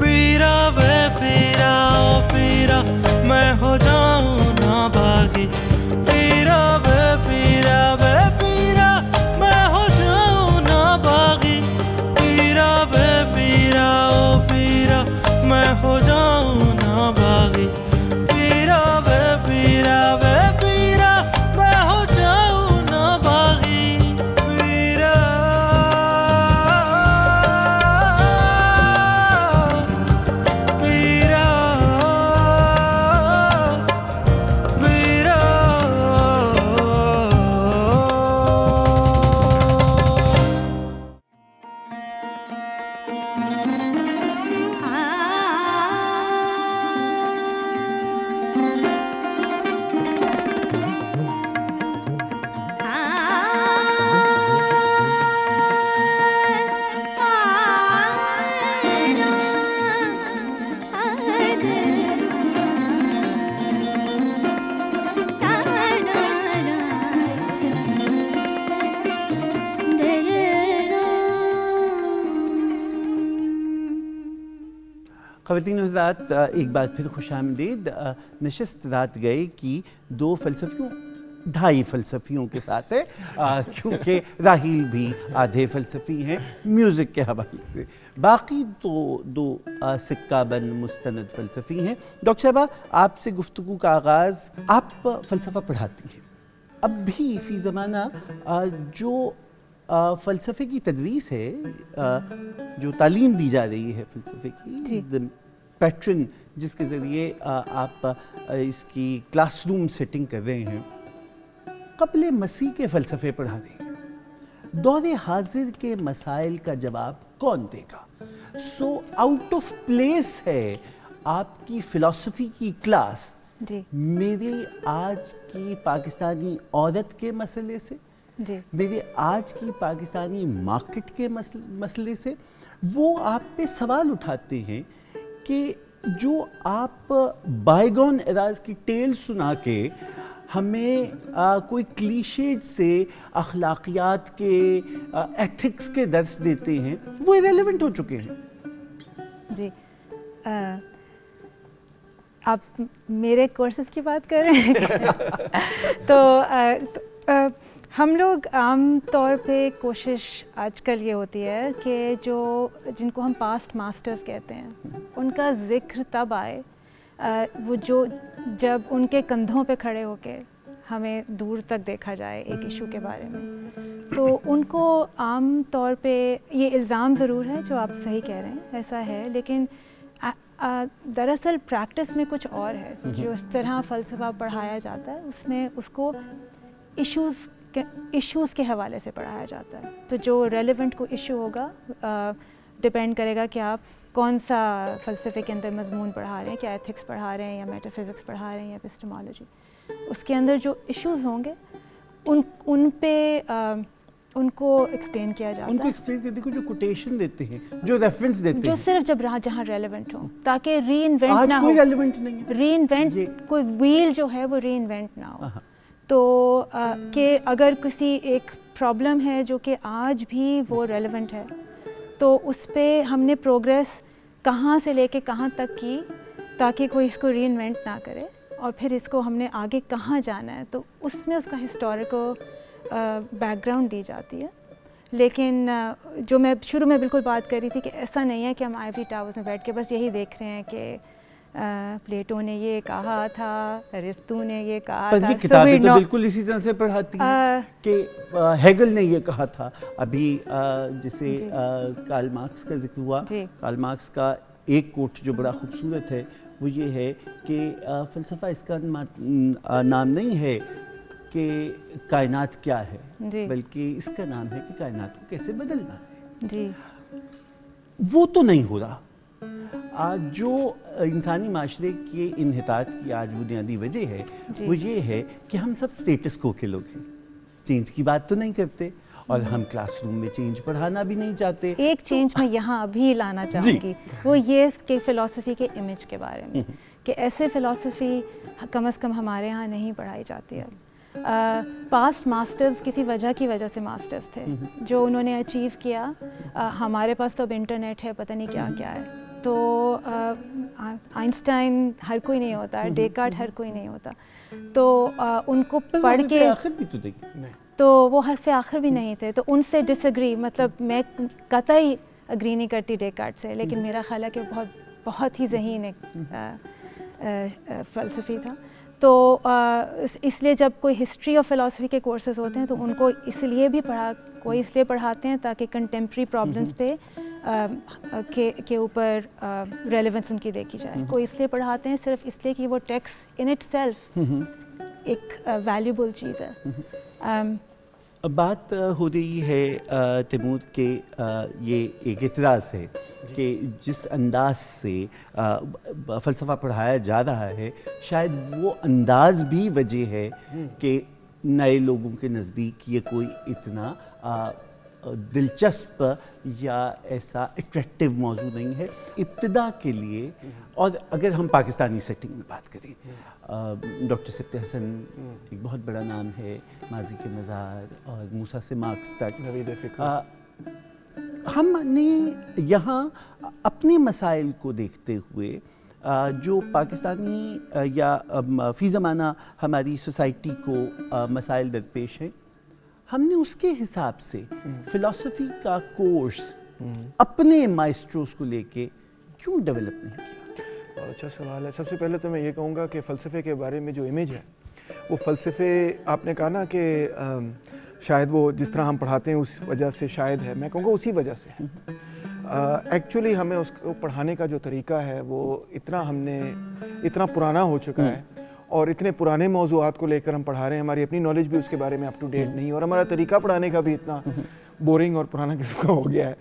پیرا وے پیرا او پیرا میں ہو جاؤں نا باغی. پیرا وے پیرا میں ہو جاؤں نا باغی. پیرا وے پیرا او پیرا میں ہو جاؤں نا باغی. پیرا وے پیرا میں ہو جاؤں نا باغی. پیرا پیرا پیرا خواتین و حضرات، ایک بار پھر خوش آمدید. نشست رات گئے کی دو فلسفیوں، ڈھائی فلسفیوں کے ساتھ ہے، کیونکہ راحیل بھی آدھے فلسفی ہیں میوزک کے حوالے سے، باقی تو دو سکہ بند مستند فلسفی ہیں. ڈاکٹر صاحبہ، آپ سے گفتگو کا آغاز، آپ فلسفہ پڑھاتی ہیں. اب بھی فی زمانہ جو فلسفے کی تدریس ہے، جو تعلیم دی جا رہی ہے فلسفے کی، پیٹرن جس کے ذریعے آپ اس کی کلاس روم سیٹنگ کر رہے ہیں، قبل مسیح کے فلسفے پڑھا رہے ہیں. دور حاضر کے مسائل کا جواب کون دے گا؟ سو آؤٹ آف پلیس ہے آپ کی فلسفی کی کلاس میرے آج کی پاکستانی عورت کے مسئلے سے، میرے آج کی پاکستانی مارکیٹ کے مسئلے سے. وہ آپ پہ سوال اٹھاتے ہیں کہ جو آپ بائیگون ایراز کی ٹیل سنا کے ہمیں کوئی کلیشیڈ سے اخلاقیات کے، ایتھکس کے درس دیتے ہیں، وہ ایریلیونٹ ہو چکے ہیں. جی، آپ میرے کورسز کی بات کر رہے ہیں. تو ہم لوگ عام طور پہ کوشش آج کل یہ ہوتی ہے کہ جن کو ہم پاسٹ ماسٹرز کہتے ہیں، ان کا ذکر تب آئے وہ جب ان کے کندھوں پہ کھڑے ہو کے ہمیں دور تک دیکھا جائے ایک ایشو کے بارے میں. تو ان کو عام طور پہ یہ الزام ضرور ہے جو آپ صحیح کہہ رہے ہیں، ایسا ہے، لیکن دراصل پریکٹس میں کچھ اور ہے. جو اس طرح فلسفہ پڑھایا جاتا ہے اس میں اس کو ایشوز کے حوالے سے پڑھایا جاتا ہے. تو جو ریلیونٹ کو ایشو ہوگا ڈپینڈ کرے گا کہ آپ کون سا فلسفے کے اندر مضمون پڑھا رہے ہیں، کیا ایتھکس پڑھا رہے ہیں یا میٹا فزکس پڑھا رہے ہیں یا ایپسٹمالوجی. اس کے اندر جو ایشوز ہوں گے ان پہ ان کو ایکسپلین کیا جاتا ہے. ان کو ایکسپلین کرتے ہیں، جو کوٹیشن دیتے ہیں، جو ریفرنس دیتے ہیں، جو صرف جہاں ریلیونٹ ہوں، تاکہ ری انوینٹ نہ ہو. کوئی ریلیونٹ نہیں ہے، ری انوینٹ کوئی ویل جو ہے وہ ری انوینٹ نہ ہو. تو کہ اگر کسی ایک پرابلم ہے جو کہ آج بھی وہ ریلیونٹ ہے، تو اس پہ ہم نے پروگریس کہاں سے لے کے کہاں تک کی تاکہ کوئی اس کو ری انوینٹ نہ کرے، اور پھر اس کو ہم نے آگے کہاں جانا ہے. تو اس میں اس کا ہسٹوریکل بیک گراؤنڈ دی جاتی ہے. لیکن جو میں شروع میں بالکل بات کر رہی تھی کہ ایسا نہیں ہے کہ ہم آئیوری ٹاورز میں بیٹھ کے بس یہی دیکھ رہے ہیں کہ پلیٹو نے یہ کہا تھا، ارسطو نے یہ کہا تھا. پر کتابیں تو بالکل اسی طرح سے پڑھاتی ہیں کہ ہیگل نے یہ کہا تھا. ابھی جیسے کارل مارکس کا ذکر ہوا، کارل مارکس کا ایک کوٹ جو بڑا خوبصورت ہے وہ یہ ہے کہ فلسفہ اس کا نام نہیں ہے کہ کائنات کیا ہے، بلکہ اس کا نام ہے کہ کائنات کو کیسے بدلنا ہے. جی، وہ تو نہیں ہو رہا. جو انسانی معاشرے کے انحطاط کی آج بنیادی وجہ ہے وہ یہ ہے کہ ہم سب اسٹیٹس کو کے لوگ ہیں، چینج کی بات تو نہیں کرتے اور ہم کلاس روم میں چینج پڑھانا بھی نہیں چاہتے. ایک چینج میں یہاں ابھی لانا چاہوں گی، وہ یہ کہ فلسفی کے امیج کے بارے میں، کہ ایسے فلسفی کم از کم ہمارے ہاں نہیں پڑھائی جاتی ہے. پاسٹ ماسٹرز کسی وجہ کی وجہ سے ماسٹرز تھے جو انہوں نے اچیو کیا. ہمارے پاس تو اب انٹرنیٹ ہے، پتہ نہیں کیا کیا ہے. تو آئنسٹائن ہر کوئی نہیں ہوتا، ڈیکارٹ ہر کوئی نہیں ہوتا. تو ان کو پڑھ کے تو وہ حرف آخر بھی نہیں تھے. تو ان سے ڈس ایگری، مطلب میں قطعی اگری نہیں کرتی ڈیکارٹ سے، لیکن میرا خیال ہے کہ بہت ہی ذہین ایک فلسفی تھا. تو اس لیے جب کوئی ہسٹری اور فلسفی کے کورسز ہوتے ہیں تو ان کو اس لیے بھی اس لیے پڑھاتے ہیں تاکہ کنٹمپری پرابلمس پہ کے اوپر ریلیونس ان کی دیکھی جائے. کوئی اس لیے پڑھاتے ہیں صرف اس لیے کہ وہ ٹیکسٹ ان اٹ سیلف ایک ویلیوبل چیز ہے. بات ہو رہی ہے تیمور کہ یہ ایک اعتراض ہے کہ جس انداز سے فلسفہ پڑھایا جا رہا ہے شاید وہ انداز بھی وجہ ہے کہ نئے لوگوں کے نزدیک یہ کوئی اتنا دلچسپ یا ایسا اٹریکٹیو موضوع نہیں ہے ابتدا کے لیے. اور اگر ہم پاکستانی سیٹنگ میں بات کریں، ڈاکٹر سبط حسن ایک بہت بڑا نام ہے، ماضی کے مزار اور موسیٰ سے مارکس تک. ہم نے یہاں اپنے مسائل کو دیکھتے ہوئے جو پاکستانی یا فی زمانہ ہماری سوسائٹی کو مسائل درپیش ہیں، ہم نے اس کے حساب سے فلسفی کا کورس اپنے مائسٹروز کو لے کے کیوں ڈیولپ نہیں کیا؟ اچھا سوال ہے. سب سے پہلے تو میں یہ کہوں گا کہ فلسفے کے بارے میں جو امیج ہے وہ فلسفے، آپ نے کہا نا کہ شاید وہ جس طرح ہم پڑھاتے ہیں اس وجہ سے شاید ہے، میں کہوں گا اسی وجہ سے ہے. ایکچولی ہمیں اس کو پڑھانے کا جو طریقہ ہے وہ اتنا پرانا ہو چکا ہے اور اتنے پرانے موضوعات کو لے کر ہم پڑھا رہے ہیں. ہماری اپنی نالج بھی اس کے بارے میں اپ ٹو ڈیٹ نہیں، اور ہمارا طریقہ پڑھانے کا بھی اتنا بورنگ اور پرانا قسم کا ہو گیا ہے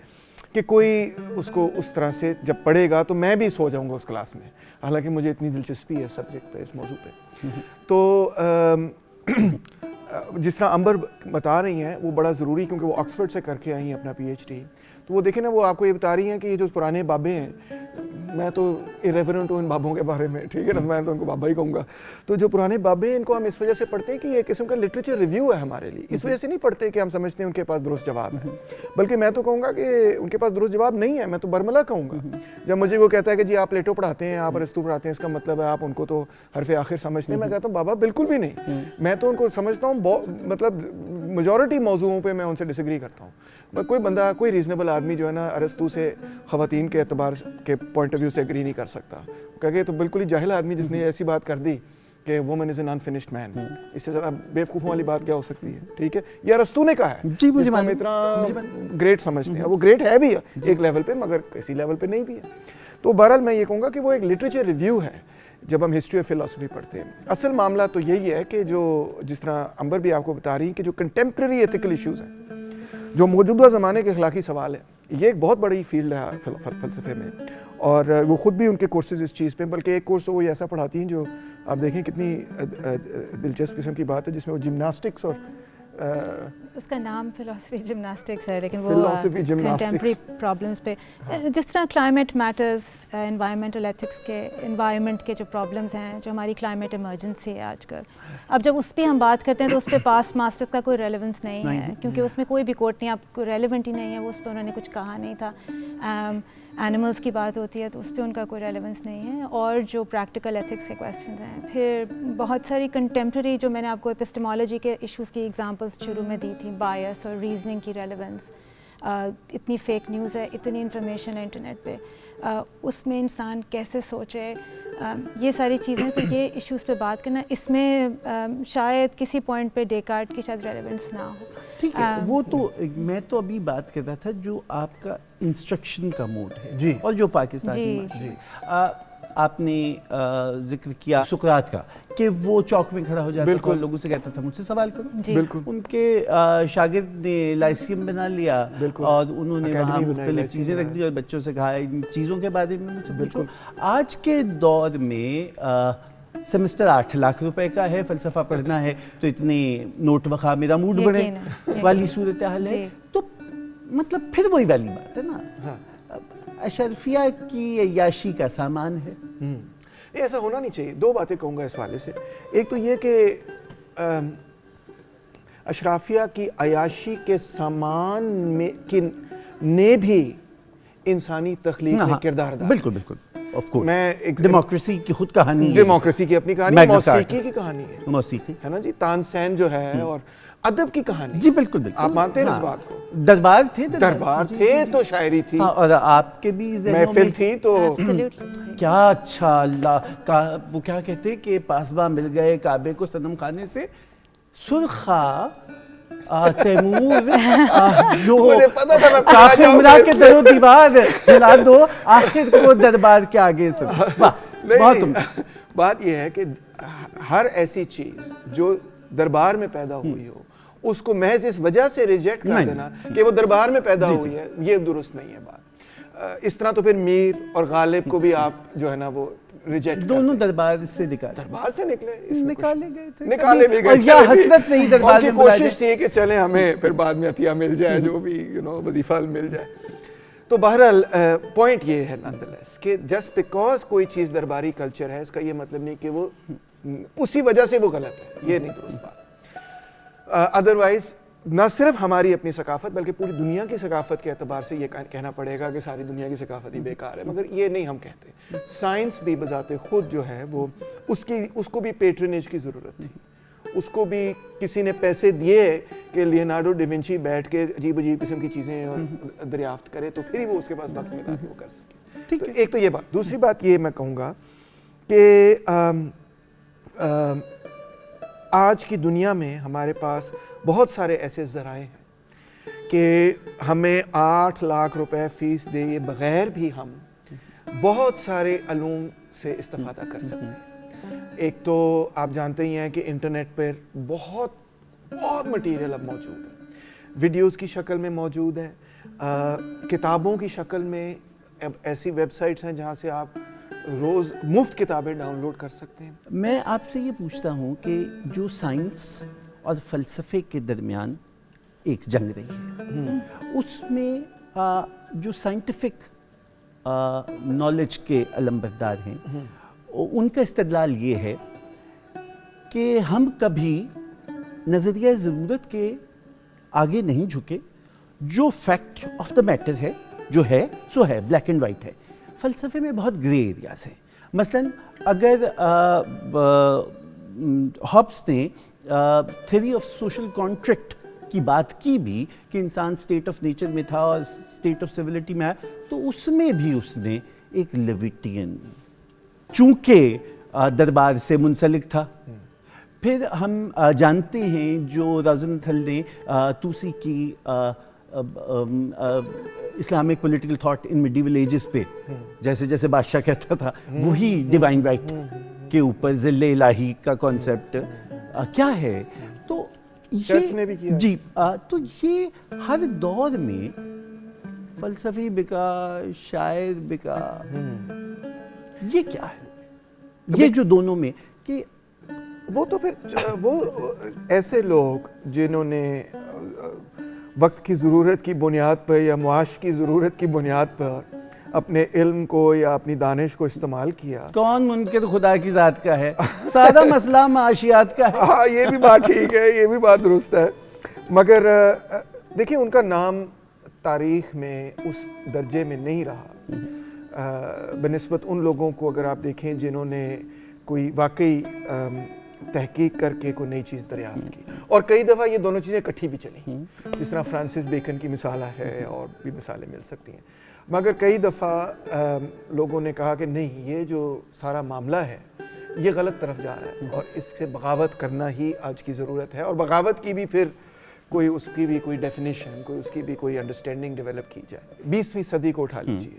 کہ کوئی اس کو اس طرح سے جب پڑھے گا تو میں بھی سو جاؤں گا اس کلاس میں، حالانکہ مجھے اتنی دلچسپی ہے سبجیکٹ پہ، اس موضوع پہ. تو جس طرح امبر بتا رہی ہیں وہ بڑا ضروری، کیونکہ وہ آکسفورڈ سے کر کے آئی ہیں اپنا پی ایچ ڈی. تو وہ دیکھیں نا، وہ آپ کو یہ بتا رہی ہیں کہ یہ جو پرانے بابے ہیں، میں تو ایریورنٹ ہوں ان بابوں کے بارے میں، ٹھیک ہے نا، میں تو ان کو بابا ہی کہوں گا. تو جو پرانے بابے ہیں ان کو ہم اس وجہ سے پڑھتے ہیں کہ یہ ایک قسم کا لٹریچر ریویو ہے ہمارے لیے. اس وجہ سے نہیں پڑھتے کہ ہم سمجھتے ہیں ان کے پاس درست جواب ہے، بلکہ میں تو کہوں گا کہ ان کے پاس درست جواب نہیں ہے. میں تو برملا کہوں گا. جب مجھے وہ کہتا ہے کہ جی آپ پلیٹو پڑھاتے ہیں، آپ ارسطو پڑھاتے ہیں، اس کا مطلب ہے آپ ان کو تو حرف آخر سمجھتے ہیں. میں کہتا ہوں بابا بالکل بھی نہیں، میں تو ان کو سمجھتا ہوں، مطلب میجورٹی موضوعوں پہ میں ان سے ڈس ایگری کرتا ہوں. کوئی بندہ، کوئی ریزنیبل آدمی جو ہے نا ارسطو سے خواتین کے اعتبار کے پوائنٹ آف ویو سے ایگری نہیں کر سکتا. کہ تو بالکل ہی جاہل آدمی جس نے ایسی بات کر دی کہ وومن از این انفنشڈ مین، اس سے زیادہ بیوقوفوں والی بات کیا ہو سکتی ہے؟ ٹھیک ہے، یہ ارسطو نے کہا ہے جس کو ہم اتنا گریٹ سمجھتے ہیں. وہ گریٹ ہے بھی ایک لیول پہ، مگر کسی لیول پہ نہیں بھی ہے. تو بہرحال میں یہ کہوں گا کہ وہ ایک لٹریچر ریویو ہے جب ہم ہسٹری آف فلسفی پڑھتے ہیں. اصل معاملہ تو یہی ہے کہ جو جس طرح امبر بھی آپ کو بتا رہی ہیں کہ جو کنٹمپریری ایتھیکل ایشوز ہیں، جو موجودہ زمانے کے اخلاقی سوال ہے، یہ ایک بہت بڑی فیلڈ ہے فلسفے میں. اور وہ خود بھی ان کے کورسز اس چیز پہ، بلکہ ایک کورس وہ ایسا پڑھاتی ہیں جو آپ دیکھیں کتنی دلچسپ قسم کی بات ہے، جس میں وہ جمناسٹکس اور اس کا نام فلسفی جمناسٹکس ہے، لیکن وہ کنٹمپری پرابلمس پہ، جس طرح کلائمیٹ میٹرز، انوائرمنٹل ایتھکس کے، انوائرمنٹ کے جو پرابلمس ہیں، جو ہماری کلائمیٹ ایمرجنسی ہے آج کل، اب جب اس پہ ہم بات کرتے ہیں تو اس پہ پاسٹ ماسٹرز کا کوئی ریلیونس نہیں ہے، کیونکہ اس میں کوئی بھی کوٹ نہیں، آپ کو ریلیونٹ ہی نہیں ہے، وہ اس پہ انہوں نے کچھ کہا نہیں تھا. اینیملس کی بات ہوتی ہے تو اس پہ ان کا کوئی ریلیونس نہیں ہے. اور جو پریکٹیکل ایتھکس کے کویسچنز ہیں، پھر بہت ساری کنٹمپریری، جو میں نے آپ کو ایپسٹمالوجی کے ایشوز کی ایگزامپلس شروع میں دی تھیں، بائس اور ریزننگ کی ریلیونس، اتنی فیک نیوز ہے، اتنی انفارمیشن ہے انٹرنیٹ پہ، اس میں انسان کیسے سوچے، یہ ساری چیزیں. تو یہ ایشوز پہ بات کرنا، اس میں شاید کسی پوائنٹ پہ ڈیکارٹ کی شاید ریلیونس نہ ہو. ٹھیک ہے، وہ تو میں تو ابھی بات کر رہا تھا جو آپ کا انسٹرکشن کا موڈ ہے، جی، اور جو پاکستانی آپ نے ذکر کیا سقراط کا کہ وہ چوک میں کھڑا ہو جاتا تھا اور لوگوں سے کہتا تھا مجھ سے سوال کرو. بالکل. ان کے شاگرد نے لائسیم بنا لیا اور انہوں نے وہاں مختلف چیزیں رکھ دی اور بچوں سے کہا ان چیزوں کے بارے میں مجھ سے پوچھو. آج کے دور میں سیمسٹر 8 لاکھ روپے کا ہے, فلسفہ پڑھنا ہے تو اتنے نوٹ وخا میرا موڈ بڑھے والی صورتحال ہے. تو مطلب پھر وہی والی بات ہے نا, اشرفیہ کی عیاشی کا سامان ہے. ایسا ہونا نہیں چاہیے. دو باتیں کہوں گا اس حوالے سے. ایک تو یہ کہ اشرافیہ کی عیاشی کے سامان میں نے بھی انسانی تخلیق میں کردار ادا. بالکل بالکل آف کورس. میں ایک ڈیموکریسی کی خود کہانی ہے, ڈیموکریسی کی اپنی کہانی, موسیقی کی کہانی ہے, موسیقی ہے نا جی, تانسین جو ہے, اور ادب کی کہانی. جی بالکل بالکل. آپ مانتے ہیں اس بات کو؟ دربار تھے, دربار تھے تو شاعری تھی, اور آپ کے بھی محفل تھی تو کیا اچھا. اللہ کا وہ کیا کہتے ہیں کہ پاسباں مل گئے کعبے کو صنم خانے سے, سرخا تیمور جو کافی ملا کے در و دیوار ہلا دو, آخر کو دربار کے آگے سے. بہت بات یہ ہے کہ ہر ایسی چیز جو دربار میں پیدا ہوئی ہو اس کو محض اس وجہ سے ریجیکٹ کر دینا کہ وہ دربار میں پیدا ہوئی ہے, یہ درست نہیں ہے بات. اس طرح تو پھر میر اور غالب کو بھی آپ جو ہے نا وہ ریجیکٹ, دونوں دربار سے نکالے, دربار سے نکلے, نکالے گئے تھے, نکالے بھی گئے. یا حسرت نہیں دربار کی کوشش تھی کہ چلیں ہمیں پھر بعد میں عطیہ مل جائے, جو بھی وظیفہ مل جائے. تو بہرحال پوائنٹ یہ ہے nonetheless کہ جسٹ بیکاز کوئی چیز درباری کلچر ہے اس کا یہ مطلب نہیں کہ وہ اسی وجہ سے وہ غلط ہے, یہ نہیں درست بات. ادروائز نہ صرف ہماری اپنی ثقافت بلکہ پوری دنیا کی ثقافت کے اعتبار سے یہ کہنا پڑے گا کہ ساری دنیا کی ثقافت ہی بیکار ہے, مگر یہ نہیں ہم کہتے. سائنس بھی بذات خود جو ہے وہ اس کو بھی پیٹرنیج کی ضرورت تھی, اس کو بھی کسی نے پیسے دیے کہ لیونارڈو ڈیونچی بیٹھ کے عجیب عجیب قسم کی چیزیں دریافت کرے تو پھر ہی وہ اس کے پاس وقت ملا کہ وہ کر سکے. تو ایک تو یہ بات. دوسری بات یہ میں کہوں گا کہ آج کی دنیا میں ہمارے پاس بہت سارے ایسے ذرائع ہیں کہ ہمیں 8 لاکھ روپے فیس دے بغیر بھی ہم بہت سارے علوم سے استفادہ کر سکتے ہیں. ایک تو آپ جانتے ہی ہیں کہ انٹرنیٹ پر بہت مٹیریل اب موجود ہے, ویڈیوز کی شکل میں موجود ہے, کتابوں کی شکل میں اب ایسی ویب سائٹس ہیں جہاں سے آپ روز مفت کتابیں ڈاؤن لوڈ کر سکتے ہیں. میں آپ سے یہ پوچھتا ہوں کہ جو سائنس اور فلسفے کے درمیان ایک جنگ رہی ہے, اس میں جو سائنٹیفک نالج کے علمبردار ہیں ان کا استدلال یہ ہے کہ ہم کبھی نظریہ ضرورت کے آگے نہیں جھکے, جو فیکٹ آف دا میٹر ہے جو ہے سو ہے, بلیک اینڈ وائٹ ہے. فلسفے میں بہت گرے ایریاز ہیں. مثلاً اگر ہابس نے تھیوری آف سوشل کانٹریکٹ کی بات کی بھی کہ انسان اسٹیٹ آف نیچر میں تھا اور اسٹیٹ آف سویلٹی میں آیا, تو اس میں بھی اس نے ایک لیویٹین, چونکہ دربار سے منسلک تھا. پھر ہم جانتے ہیں جو رازنتھل نے توسی کی Islamic political thought in medieval ages پہ جیسے جیسے بادشاہ کہتا تھا وہی ڈیوائن رائٹ کے اوپر ذل الہی کا کانسیپٹ کیا ہے. تو یہ جی تو یہ ہر دور میں فلسفی بکا, شاعر بکا, یہ کیا ہے یہ جو دونوں میں کہ وہ تو پھر وہ ایسے لوگ جنہوں نے وقت کی ضرورت کی بنیاد پر یا معاش کی ضرورت کی بنیاد پر اپنے علم کو یا اپنی دانش کو استعمال کیا. کون منکر خدا کی ذات کا ہے, سادہ مسئلہ معاشیات کا ہے. ہاں یہ بھی بات ٹھیک ہے, یہ بھی بات درست ہے, مگر دیکھیں ان کا نام تاریخ میں اس درجے میں نہیں رہا بنسبت ان لوگوں کو اگر آپ دیکھیں جنہوں نے کوئی واقعی تحقیق کر کے کوئی نئی چیز دریافت کی. اور کئی دفعہ یہ دونوں چیزیں اکٹھی بھی چلیں, جس طرح فرانسس بیکن کی مثال ہے اور بھی مثالیں مل سکتی ہیں. مگر کئی دفعہ لوگوں نے کہا کہ نہیں, یہ جو سارا معاملہ ہے یہ غلط طرف جا رہا ہے اور اس سے بغاوت کرنا ہی آج کی ضرورت ہے. اور بغاوت کی بھی پھر کوئی اس کی بھی کوئی ڈیفینیشن, کوئی اس کی بھی کوئی انڈرسٹینڈنگ ڈیولپ کی جائے. 20ویں صدی کو اٹھا لیجئے,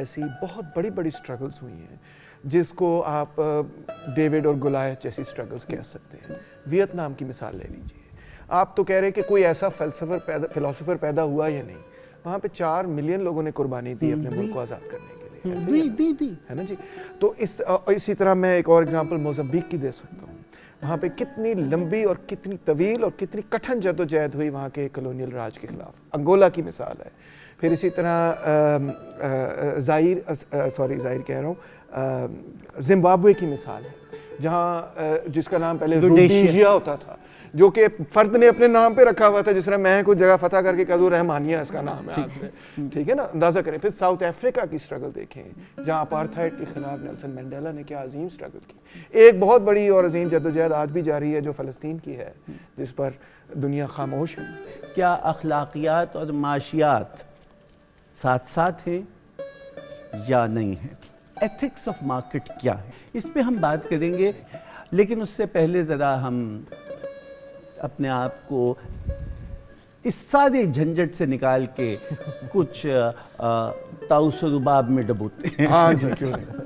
ایسی بہت بڑی بڑی سٹرگلز ہوئی ہیں جس کو آپ ڈیوڈ اور گولایت جیسی سٹرگلز کہہ سکتے ہیں. ویتنام کی مثال لے لیجیے. آپ تو کہہ رہے کہ کوئی ایسا فلسفر پیدا ہوا یا نہیں. وہاں پہ 4 ملین لوگوں نے قربانی دی اپنے ملک کو آزاد کرنے کے لیے, ہے نا جی. تو اسی طرح میں ایک اور اگزامپل موزمبیق کی دے سکتا ہوں. وہاں پہ کتنی لمبی اور کتنی طویل اور کتنی کٹھن جدوجہد ہوئی وہاں کے کلونیل راج کے خلاف. انگولا کی مثال ہے. پھر اسی طرح ظاہر کہہ رہا ہوں, زمبابوے کی مثال ہے جہاں جس کا نام پہلے روڈیشیا ہوتا تھا, جو کہ فرد نے اپنے نام پہ رکھا ہوا تھا, جس طرح میں کوئی جگہ فتح کر کے کہہ دوں رحمانیہ اس کا نام ہے آج سے, ٹھیک ہے نا, اندازہ کریں. پھر ساؤتھ افریقہ کی سٹرگل دیکھیں جہاں اپارتھائڈ کے خلاف نیلسن منڈیلا نے کیا عظیم سٹرگل کی. ایک بہت بڑی اور عظیم جدوجہد آج بھی جاری ہے جو فلسطین کی ہے, جس پر دنیا خاموش ہے. کیا اخلاقیات اور معاشیات ساتھ ساتھ ہیں یا نہیں ہیں؟ ایتھکس آف مارکیٹ کیا ہے, اس پہ ہم بات کریں گے, لیکن اس سے پہلے ذرا ہم اپنے آپ کو اس سارے جھنجھٹ سے نکال کے کچھ طاؤس و رباب میں ڈبوتے ہیں. ہاں جی, کیوں نہیں.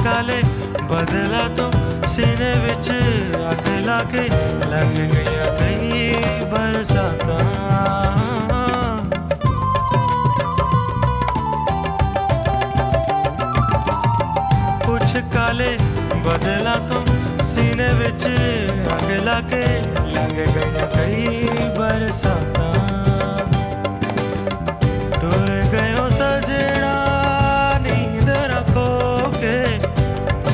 ਕਾਲੇ ਬਦਲਾ ਤੋਂ ਸੀਨੇ ਵਿੱਚ ਅੱਗ ਲਾ ਕੇ ਲੰਘ ਗਈਆਂ ਕਈ ਬਰਸਾਤਾਂ ਕੁਛ ਕਾਲੇ ਬਦਲਾ ਤੋਂ ਸੀਨੇ ਵਿੱਚ ਅੱਗ ਲਾ ਕੇ ਲੰਘ ਗਈਆਂ ਕਈ ਬਰਸਾਤਾਂ ਟੁਰ ਗਇਓ ਸਜਣਾ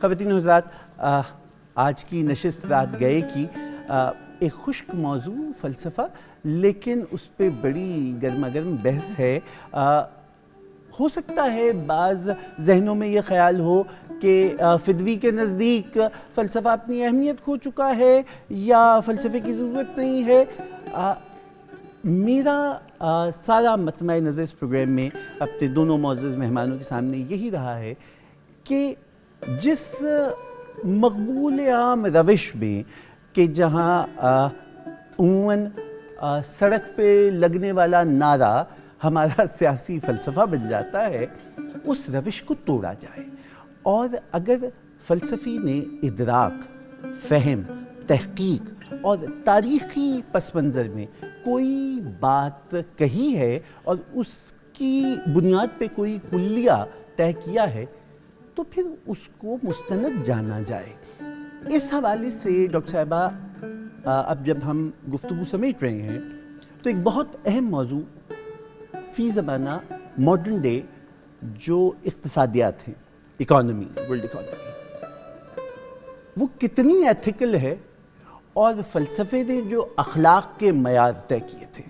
خواتین و حضرات، آج کی نشست رات گئے کی ایک خشک موضوع فلسفہ، لیکن اس پہ بڑی گرما گرم بحث ہے. ہو سکتا ہے بعض ذہنوں میں یہ خیال ہو کہ فدوی کے نزدیک فلسفہ اپنی اہمیت کھو چکا ہے یا فلسفے کی ضرورت نہیں ہے. میرا سارا مطمع نظر اس پروگرام میں اپنے دونوں معزز مہمانوں کے سامنے یہی رہا ہے کہ جس مقبول عام روش میں کہ جہاں عموماً سڑک پہ لگنے والا نعرہ ہمارا سیاسی فلسفہ بن جاتا ہے، اس روش کو توڑا جائے. اور اگر فلسفی نے ادراک، فہم، تحقیق اور تاریخی پس منظر میں کوئی بات کہی ہے اور اس کی بنیاد پہ کوئی کلیہ طے کیا ہے تو پھر اس کو مستند جانا جائے. اس حوالے سے ڈاکٹر صاحبہ، اب جب ہم گفتگو سمیٹ رہے ہیں تو ایک بہت اہم موضوع فی زمانہ ماڈرن ڈے جو اقتصادیات ہیں، اکانومی، ورلڈ اکانومی، وہ کتنی ایتھیکل ہے اور فلسفے نے جو اخلاق کے معیار طے کیے تھے،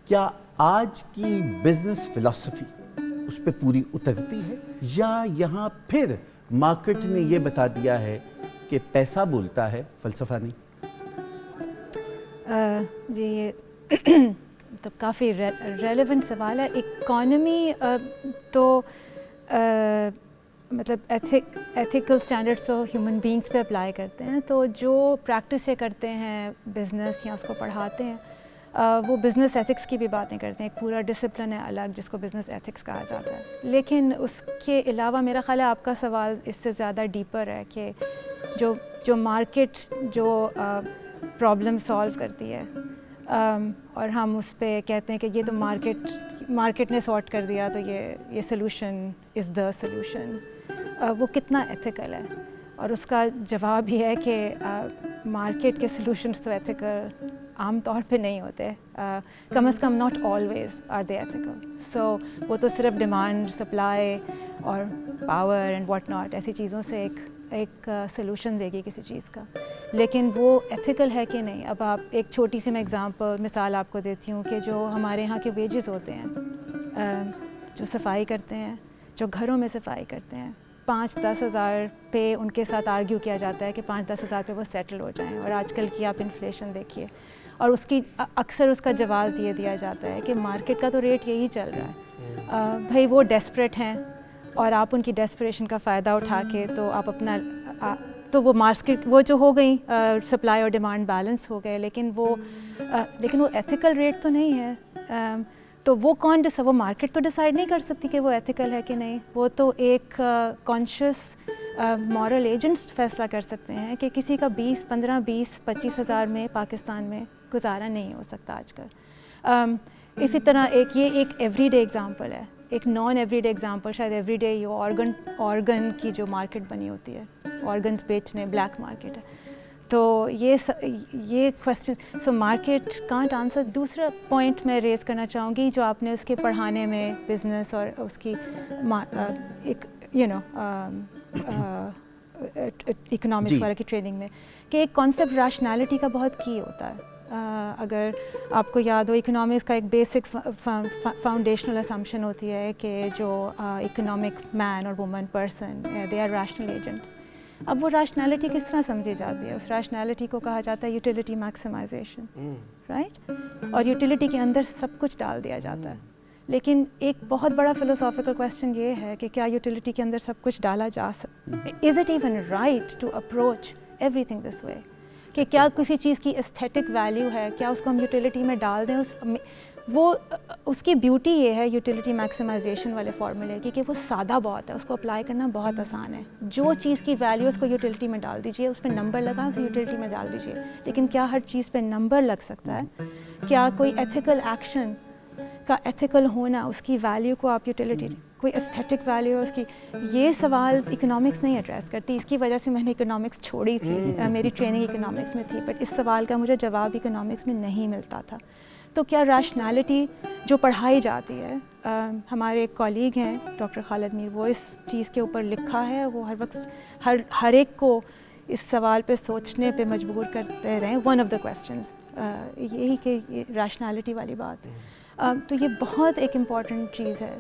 کیا آج کی بزنس فلسفی اس پہ پوری اترتی ہے یا یہاں پھر مارکیٹ نے یہ بتا دیا ہے کہ پیسہ بولتا ہے، فلسفہ نہیں؟ جی یہ تو کافی ریلیونٹ سوال ہے. اکانومی تو مطلب ایتھیکل اسٹینڈرڈس تو ہیومن بینگس پہ اپلائی کرتے ہیں، تو جو پریکٹس یہ کرتے ہیں بزنس یا اس کو پڑھاتے ہیں وہ بزنس ایتھکس کی بھی باتیں کرتے ہیں. ایک پورا ڈسپلن ہے الگ جس کو بزنس ایتھکس کہا جاتا ہے. لیکن اس کے علاوہ میرا خیال ہے آپ کا سوال اس سے زیادہ ڈیپر ہے کہ جو مارکیٹ جو پرابلم سالو کرتی ہے اور ہم اس پہ کہتے ہیں کہ یہ تو مارکیٹ نے سارٹ کر دیا تو یہ سلوشن از دا سلوشن، وہ کتنا ایتھیکل ہے. اور اس کا جواب یہ ہے کہ مارکیٹ کے سلوشنس تو ایتھیکل عام طور پہ نہیں ہوتے، کم از کم not always are they ethical. So وہ تو صرف ڈیمانڈ، سپلائی اور پاور اینڈ واٹ ناٹ ایسی چیزوں سے ایک سلوشن دے گی کسی چیز کا، لیکن وہ ایتھیکل ہے کہ نہیں. اب آپ ایک چھوٹی سی میں مثال آپ کو دیتی ہوں کہ جو ہمارے یہاں کے ویجز ہوتے ہیں، جو صفائی کرتے ہیں، جو گھروں میں صفائی کرتے ہیں، 5-10 ہزار پہ ان کے ساتھ آرگیو کیا جاتا ہے کہ 5-10 ہزار پہ وہ سیٹل ہو جائیں. اور آج کل کی آپ انفلیشن دیکھیے، اور اس کی اکثر اس کا جواز یہ دیا جاتا ہے کہ مارکیٹ کا تو ریٹ یہی چل رہا ہے، بھائی وہ ڈیسپریٹ ہیں اور آپ ان کی ڈیسپریشن کا فائدہ اٹھا کے تو آپ اپنا تو وہ مارکیٹ وہ جو ہو گئی سپلائی اور ڈیمانڈ بیلنس ہو گئے، لیکن وہ ایتھیکل ریٹ تو نہیں ہے. تو وہ وہ مارکیٹ تو ڈیسائیڈ نہیں کر سکتی کہ وہ ایتھیکل ہے کہ نہیں. وہ تو ایک کانشیس مورل ایجنٹس فیصلہ کر سکتے ہیں کہ کسی کا 15-20-25 ہزار میں پاکستان میں گزارا نہیں ہو سکتا آج کل. اسی طرح یہ ایک ایوری ڈے ایگزامپل ہے. ایک نان ایوری ڈے ایگزامپل شاید ایوری ڈے یہ آرگن کی جو مارکیٹ بنی ہوتی ہے، آرگنز بیچنے، بلیک مارکیٹ ہے. تو یہ question so market can't answer. دوسرا پوائنٹ میں ریز کرنا چاہوں گی جو آپ نے اس کے پڑھانے میں بزنس اور اس کی ایک اکنامکس وغیرہ کی ٹریننگ میں، کہ ایک کانسیپٹ ریشنالٹی کا بہت کی ہوتا ہے. اگر آپ کو یاد ہو اکنامکس کا ایک بیسک فاؤنڈیشنل اسمپشن ہوتی ہے کہ جو اکنامک مین اور woman person they are rational agents. اب وہ ریشنالٹی کس طرح سمجھی جاتی ہے؟ اس ریشنالٹی کو کہا جاتا ہے یوٹیلیٹی میکسیمائزیشن، رائٹ؟ اور یوٹیلیٹی کے اندر سب کچھ ڈال دیا جاتا ہے. لیکن ایک بہت بڑا فلوسافیکل کویسچن یہ ہے کہ کیا یوٹیلیٹی کے اندر سب کچھ ڈالا جا سکتا؟ Is it even right to approach everything this way? کہ کیا کسی چیز کی استھیٹک ویلیو ہے، کیا اس کو ہم یوٹیلیٹی میں ڈال دیں؟ اس کی بیوٹی یہ ہے یوٹیلیٹی میکسیمائزیشن والے فارمولے کی کہ وہ سادہ بہت ہے، اس کو اپلائی کرنا بہت آسان ہے. جو چیز کی ویلیو اس کو یوٹیلیٹی میں ڈال دیجیے، اس پہ نمبر لگا اسے یوٹیلیٹی میں ڈال دیجیے. لیکن کیا ہر چیز پہ نمبر لگ سکتا ہے؟ کیا کوئی ایتھیکل ایکشن کا ایتھیکل ہونا، اس کی ویلیو کو آپ یوٹیلیٹی، کوئی استھیٹک ویلیو اس کی، یہ سوال اکنامکس نہیں ایڈریس کرتی. اس کی وجہ سے میں نے اکنامکس چھوڑی تھی، میری ٹریننگ اکنامکس میں تھی، بٹ اس سوال کا مجھے جواب اکنامکس میں نہیں ملتا تھا. تو کیا ریشنالٹی جو پڑھائی جاتی ہے، ہمارے ایک کولیگ ہیں ڈاکٹر خالد میر، وہ اس چیز کے اوپر لکھا ہے، وہ ہر وقت ہر ایک کو اس سوال پہ سوچنے پہ مجبور کرتے رہیں. ون آف دا کویسچنز یہی کہ ریشنالٹی والی بات. تو یہ بہت ایک امپورٹنٹ چیز ہے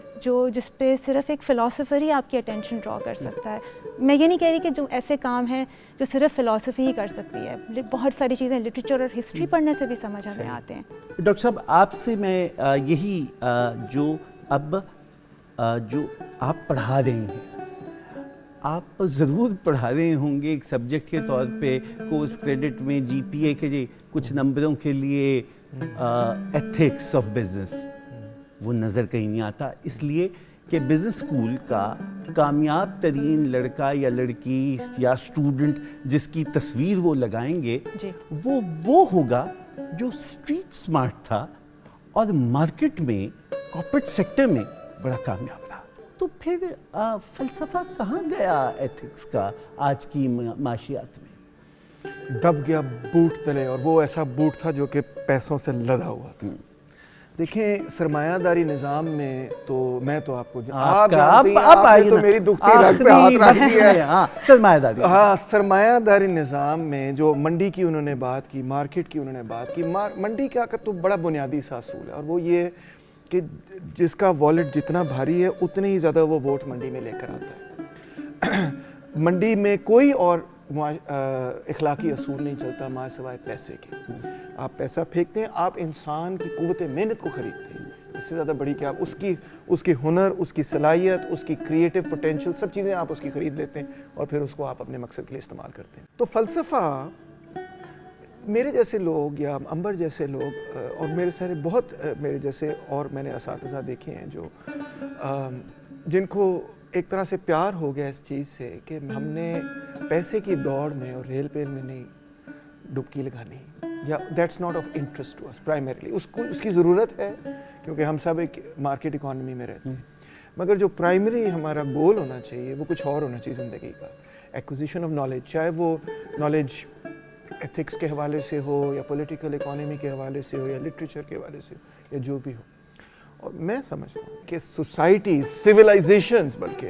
جس پہ صرف ایک فلاسفر ہی آپ کی اٹینشن ڈرا کر سکتا ہے. میں یہ نہیں کہہ رہی کہ جو ایسے کام ہیں جو صرف فلاسفی ہی کر سکتی ہے، بہت ساری چیزیں لٹریچر اور ہسٹری پڑھنے سے بھی سمجھ ہمیں آتے ہیں. ڈاکٹر صاحب آپ سے میں یہی جو آپ پڑھا رہے ہیں، آپ ضرور پڑھا رہے ہوں گے ایک سبجیکٹ کے طور پہ، کورس کریڈٹ میں جی پی اے کے کچھ نمبروں کے لیے ایتھکس آف بزنس، وہ نظر کہیں نہیں آتا، اس لیے کہ بزنس اسکول کا کامیاب ترین لڑکا یا لڑکی یا اسٹوڈنٹ جس کی تصویر وہ لگائیں گے وہ ہوگا جو اسٹریٹ اسمارٹ تھا اور مارکیٹ میں کارپوریٹ سیکٹر میں بڑا کامیاب رہا. تو پھر فلسفہ کہاں گیا ایتھکس کا آج کی معاشیات میں؟ دب گیا بوٹ تلے، اور وہ ایسا بوٹ تھا جو کہ پیسوں سے لدا ہوا تھا. دیکھیں سرمایہ داری نظام میں تو میں تو آپ کو آپ جانتے ہیں، آپ نے تو میری دکھتی رگ پہ ہاتھ رکھ دیا ہے. سرمایہ داری، ہاں سرمایہ داری نظام میں جو منڈی کی انہوں نے بات کی، مارکیٹ کی انہوں نے بات کی. منڈی کا تو بڑا بنیادی سا اصول ہے، اور وہ یہ کہ جس کا والیٹ جتنا بھاری ہے اتنے ہی زیادہ وہ ووٹ منڈی میں لے کر آتا ہے. منڈی میں کوئی اور اخلاقی اصول نہیں چلتا ماں سوائے پیسے کے. آپ پیسہ پھینکتے ہیں، آپ انسان کی قوت محنت کو خریدتے ہیں. اس سے زیادہ بڑی کہ آپ اس کی ہنر، اس کی صلاحیت، اس کی کریٹو پوٹینشیل، سب چیزیں آپ اس کی خرید لیتے ہیں اور پھر اس کو آپ اپنے مقصد کے لیے استعمال کرتے ہیں. تو فلسفہ میرے جیسے لوگ یا انبر جیسے لوگ اور میرے سارے بہت میرے جیسے اور میں نے اساتذہ دیکھے ہیں جو جن کو ایک طرح سے پیار ہو گیا اس چیز سے کہ ہم نے پیسے کی دوڑ میں اور ریل پیل میں نہیں ڈبکی لگانی، یا that's not of interest to us primarily. اس کی ضرورت ہے کیونکہ ہم سب ایک مارکیٹ اکانومی میں رہتے ہیں، مگر جو پرائمری ہمارا گول ہونا چاہیے وہ کچھ اور ہونا چاہیے زندگی کا. ایکوزیشن آف نالج، چاہے وہ نالج ایتھکس کے حوالے سے ہو یا پولیٹیکل اکانومی کے حوالے سے ہو یا لٹریچر کے حوالے سے ہو یا جو بھی ہو. اور میں سمجھتا ہوں کہ سوسائٹیز، سویلائزیشنز بلکہ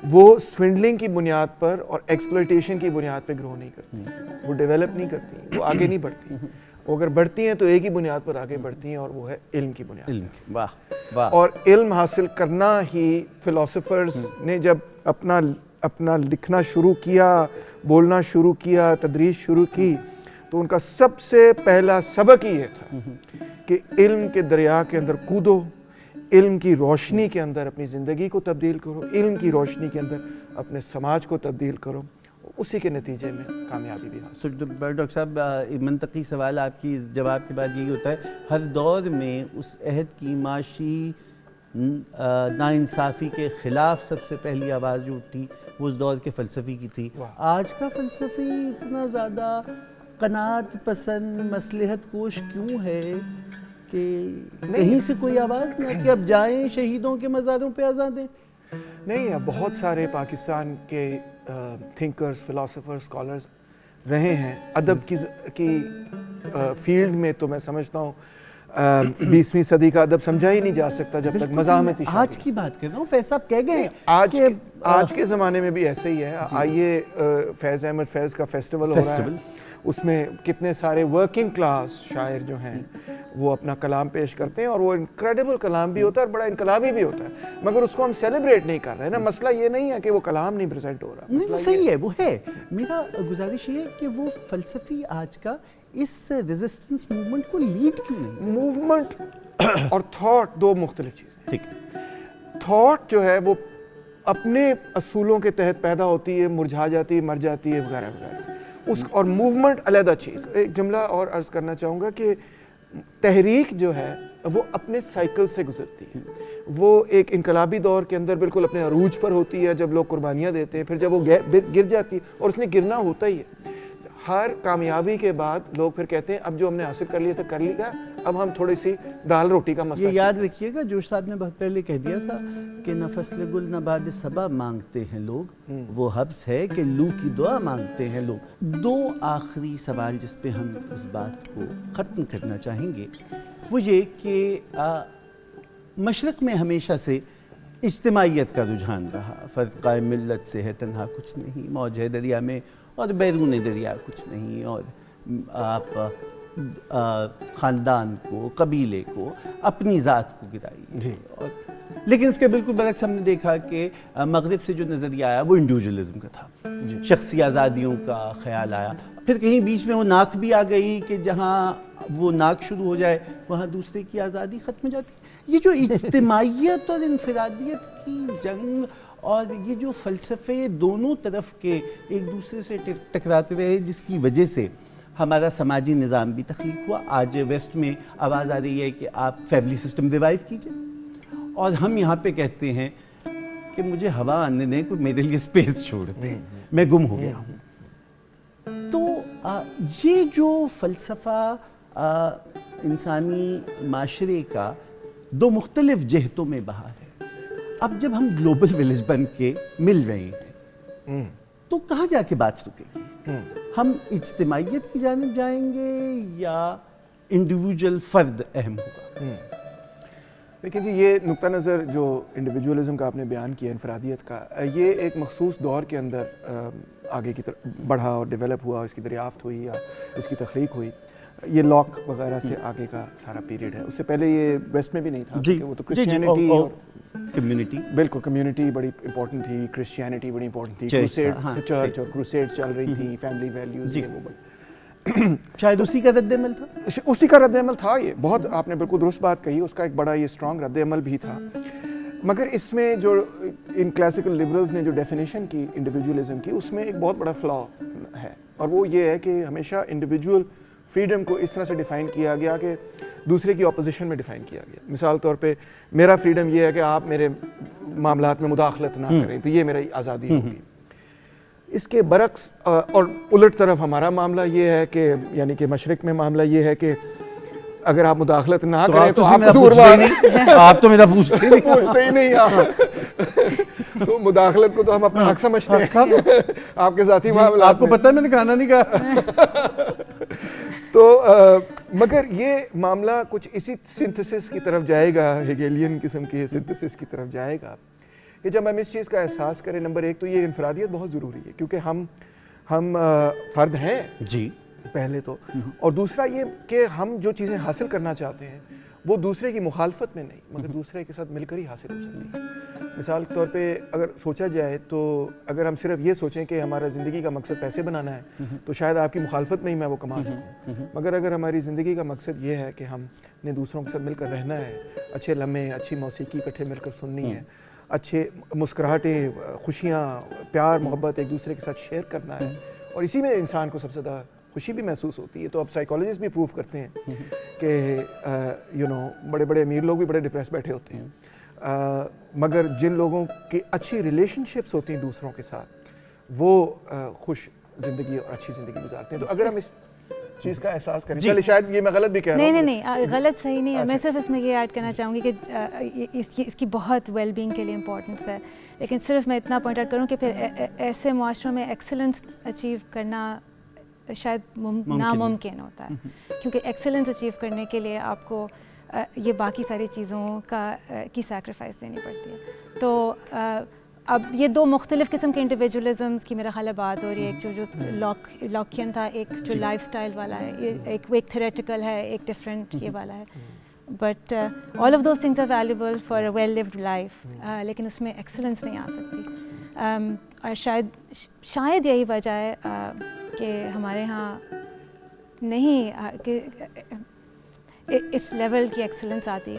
وہ سوینڈلنگ کی بنیاد پر اور ایکسپلوئٹیشن کی بنیاد پہ گرو نہیں کرتی، وہ ڈیولپ نہیں کرتی، وہ آگے نہیں بڑھتی. وہ اگر بڑھتی ہیں تو ایک ہی بنیاد پر آگے بڑھتی ہیں اور وہ ہے علم کی بنیاد. واہ واہ. اور علم حاصل کرنا ہی فلاسفرز نے جب اپنا لکھنا شروع کیا، بولنا شروع کیا، تدریس شروع کی، تو ان کا سب سے پہلا سبق ہی یہ تھا کہ علم کے دریا کے اندر کودو، علم کی روشنی کے اندر اپنی زندگی کو تبدیل کرو، علم کی روشنی کے اندر اپنے سماج کو تبدیل کرو، اسی کے نتیجے میں کامیابی بھی حاصل. ڈاکٹر صاحب منطقی سوال آپ کی جواب کے بعد یہی ہوتا ہے، ہر دور میں اس عہد کی معاشی ناانصافی کے خلاف سب سے پہلی آواز جو اٹھی وہ اس دور کے فلسفی کی تھی. آج کا فلسفی اتنا زیادہ قناعت پسند، مصلحت کوش کیوں ہے کہ کہیں سے کوئی آواز نہ کہ اب جائیں شہیدوں کے مزاروں پہ آزاں دیں؟ نہیں، بہت سارے پاکستان کے تھنکرز، فلاسفرز، اسکالرز رہے ہیں. ادب کی فیلڈ میں تو میں سمجھتا ہوں 20ویں صدی کا ادب سمجھا ہی نہیں جا سکتا جب تک مزاحمتی شاعری. آج کی بات کر رہا ہوں، فیض صاحب کہہ گئے آج کے زمانے میں بھی ایسے ہی ہے. آئیے فیض احمد فیض کا فیسٹیول ہو رہا ہے، اس میں کتنے سارے ورکنگ کلاس شاعر جو ہیں وہ اپنا کلام پیش کرتے ہیں، اور وہ انکریڈیبل کلام بھی ہوتا ہے اور بڑا انقلابی بھی ہوتا ہے، مگر اس کو ہم سیلیبریٹ نہیں کر رہے ہیں نا. مسئلہ یہ نہیں ہے کہ وہ کلام نہیں پریزنٹ ہو رہا، نہیں صحیح ہے، وہ ہے. میرا گزارش یہ ہے کہ وہ فلسفی آج کا اس ریزسٹنس موومنٹ کو لیڈ کیوں نہیں؟ موومنٹ اور تھاٹ دو مختلف چیزیں. ٹھیک. تھاٹ جو ہے وہ اپنے اصولوں کے تحت پیدا ہوتی ہے، مرجھا جاتی ہے، مر جاتی ہے، وغیرہ وغیرہ. اور موومنٹ علیحدہ چیز. ایک جملہ اور عرض کرنا چاہوں گا کہ تحریک جو ہے وہ اپنے سائیکل سے گزرتی ہے. وہ ایک انقلابی دور کے اندر بالکل اپنے عروج پر ہوتی ہے جب لوگ قربانیاں دیتے ہیں، پھر جب وہ گر جاتی ہے، اور اس نے گرنا ہوتا ہی ہے. ہر کامیابی کے بعد لوگ پھر کہتے ہیں اب جو ہم نے حاصل کر لیا تھا کر لیا، اب ہم تھوڑی سی دال روٹی کا مسئلہ. یہ یاد رکھیے گا جوش صاحب نے بہت پہلے کہہ دیا تھا کہ نہ فصل گل نہ باد صبا مانگتے ہیں لوگ، وہ حبس ہے کہ لو کی دعا مانگتے ہیں لوگ. دو آخری سوال جس پہ ہم اس بات کو ختم کرنا چاہیں گے وہ یہ کہ مشرق میں ہمیشہ سے اجتماعیت کا رجحان رہا. فرد قائم ملت سے ہے تنہا کچھ نہیں، موج ہے دریا میں اور بیرون دریا کچھ نہیں، اور آپ خاندان کو، قبیلے کو، اپنی ذات کو گرائیے. اور لیکن اس کے بالکل برعکس ہم نے دیکھا کہ مغرب سے جو نظریہ آیا وہ انڈیویجولزم کا تھا، شخصی آزادیوں کا خیال آیا. پھر کہیں بیچ میں وہ ناک بھی آ گئی کہ جہاں وہ ناک شروع ہو جائے وہاں دوسرے کی آزادی ختم ہو جاتی. یہ جو اجتماعیت اور انفرادیت کی جنگ اور یہ جو فلسفے دونوں طرف کے ایک دوسرے سے ٹکراتے رہے، جس کی وجہ سے ہمارا سماجی نظام بھی تخلیق ہوا. آج ویسٹ میں آواز آ رہی ہے کہ آپ فیملی سسٹم ریوائیو کیجئے، اور ہم یہاں پہ کہتے ہیں کہ مجھے ہوا آنے دیں، کوئی میرے لیے اسپیس چھوڑ دیں، میں گم ہو گیا ہوں. تو یہ جو فلسفہ انسانی معاشرے کا دو مختلف جہتوں میں بہا ہے، اب جب ہم گلوبل ولیج بن کے مل رہے ہیں تو کہاں جا کے بات رکے گی؟ ہم اجتماعیت کی جانب جائیں گے یا انڈیویجول فرد اہم ہوگا؟ لیکن جی یہ نقطہ نظر جو انڈیویجولزم کا آپ نے بیان کیا، انفرادیت کا، یہ ایک مخصوص دور کے اندر آگے کی طرف بڑھا اور ڈیولپ ہوا، اس کی دریافت ہوئی یا اس کی تخلیق ہوئی. یہ لاک وغیرہ سے آگے کا سارا پیریڈ ہے. اس سے پہلے یہ ویسٹ میں بھی نہیں تھا، وہ تو کرسچینٹی اور کمیونٹی، بالکل کمیونٹی بڑی امپورٹنٹ تھی، کرسچینٹی بڑی امپورٹنٹ تھی، چرچ اور کروسیڈ چل رہی تھی، فیملی ویلیوز، شاید اسی کا رد عمل تھا. اسی کا رد عمل تھا. یہ بہت آپ نے بالکل درست بات کہی، اس کا ایک بڑا یہ اسٹرانگ رد عمل بھی تھا. مگر اس میں جو ان کلاسیکل لبرلز نے جو ڈیفینیشن کی انڈیویجولزم کی، اس میں ایک بہت بڑا فلا ہے، اور وہ یہ ہے کہ ہمیشہ انڈیویجول فریڈم کو اس طرح سے ڈیفائن کیا گیا کہ دوسرے کی اپوزیشن میں ڈیفائن کیا گیا. مثال طور پہ میرا فریڈم یہ ہے کہ آپ میرے معاملات میں مداخلت نہ کریں، تو یہ میری آزادی ہوگی. اس کے برعکس اور الٹ طرف ہمارا معاملہ یہ ہے کہ یعنی کہ مشرق میں معاملہ یہ ہے کہ اگر آپ مداخلت نہ کریں تو آپ قصوروار ہیں. آپ تو میرا پوچھتے ہی نہیں. تو مداخلت کو تو ہم اپنا حق سمجھتے ہیں. آپ کے ذاتی معاملات، آپ کو پتہ ہے میں نے کھانا نہیں کہا. تو مگر یہ معاملہ کچھ اسی سنتھسس کی طرف جائے گا، ہیگیلین قسم کی سنتھسس کی طرف جائے گا کہ جب ہم اس چیز کا احساس کریں. نمبر ایک تو یہ انفرادیت بہت ضروری ہے کیونکہ ہم فرد ہیں جی پہلے تو، اور دوسرا یہ کہ ہم جو چیزیں حاصل کرنا چاہتے ہیں وہ دوسرے کی مخالفت میں نہیں مگر دوسرے کے ساتھ مل کر ہی حاصل ہو سکتی ہے. مثال کے طور پہ اگر سوچا جائے تو اگر ہم صرف یہ سوچیں کہ ہمارا زندگی کا مقصد پیسے بنانا ہے تو شاید آپ کی مخالفت میں ہی میں وہ کما سکوں. مگر اگر ہماری زندگی کا مقصد یہ ہے کہ ہم نے دوسروں کے ساتھ مل کر رہنا ہے، اچھے لمحے، اچھی موسیقی اکٹھے مل کر سننی ہے، اچھے مسکراہٹیں، خوشیاں، پیار محبت ایک دوسرے کے ساتھ شیئر کرنا ہے، اور اسی میں انسان کو سب سے زیادہ خوشی بھی محسوس ہوتی ہے. تو اب سائیکالوجسٹ بھی پروف کرتے ہیں کہ بڑے بڑے امیر لوگ بھی بڑے ڈپریس بیٹھے ہوتے ہیں، مگر جن لوگوں کی اچھی ریلیشن شپس ہوتی ہیں دوسروں کے ساتھ وہ خوش زندگی اور اچھی زندگی گزارتے ہیں. تو اگر ہم اس چیز کا احساس کریں، چلے شاید یہ میں غلط بھی کہہ رہا ہوں. نہیں غلط صحیح نہیں ہے. میں صرف اس میں یہ ایڈ کرنا چاہوں گی کہ اس کی بہت ویل بینگ کے لیے امپورٹنس ہے، لیکن صرف میں اتنا پوائنٹ آؤٹ کروں کہ پھر ایسے معاشروں میں ایکسلنس اچیو کرنا شاید ناممکن ہوتا ہے، کیونکہ ایکسلنس اچیو کرنے کے لیے آپ کو یہ باقی ساری چیزوں کی سیکریفائس دینی پڑتی ہے. تو اب یہ دو مختلف قسم کے انڈیویجولزمس کی میرا خیال ہے بات ہو رہی ہے. ایک جو لاکین تھا، ایک جو لائف سٹائل والا ہے، ایک تھیوریٹیکل ہے، ایک ڈفرینٹ یہ والا ہے. But all of those things are valuable for a well lived life, لیکن اس میں ایکسلنس نہیں آ سکتی. اور شاید یہی وجہ ہے کہ ہمارے ہاں نہیں کہ اس لیول کی ایکسلنس آتی ہے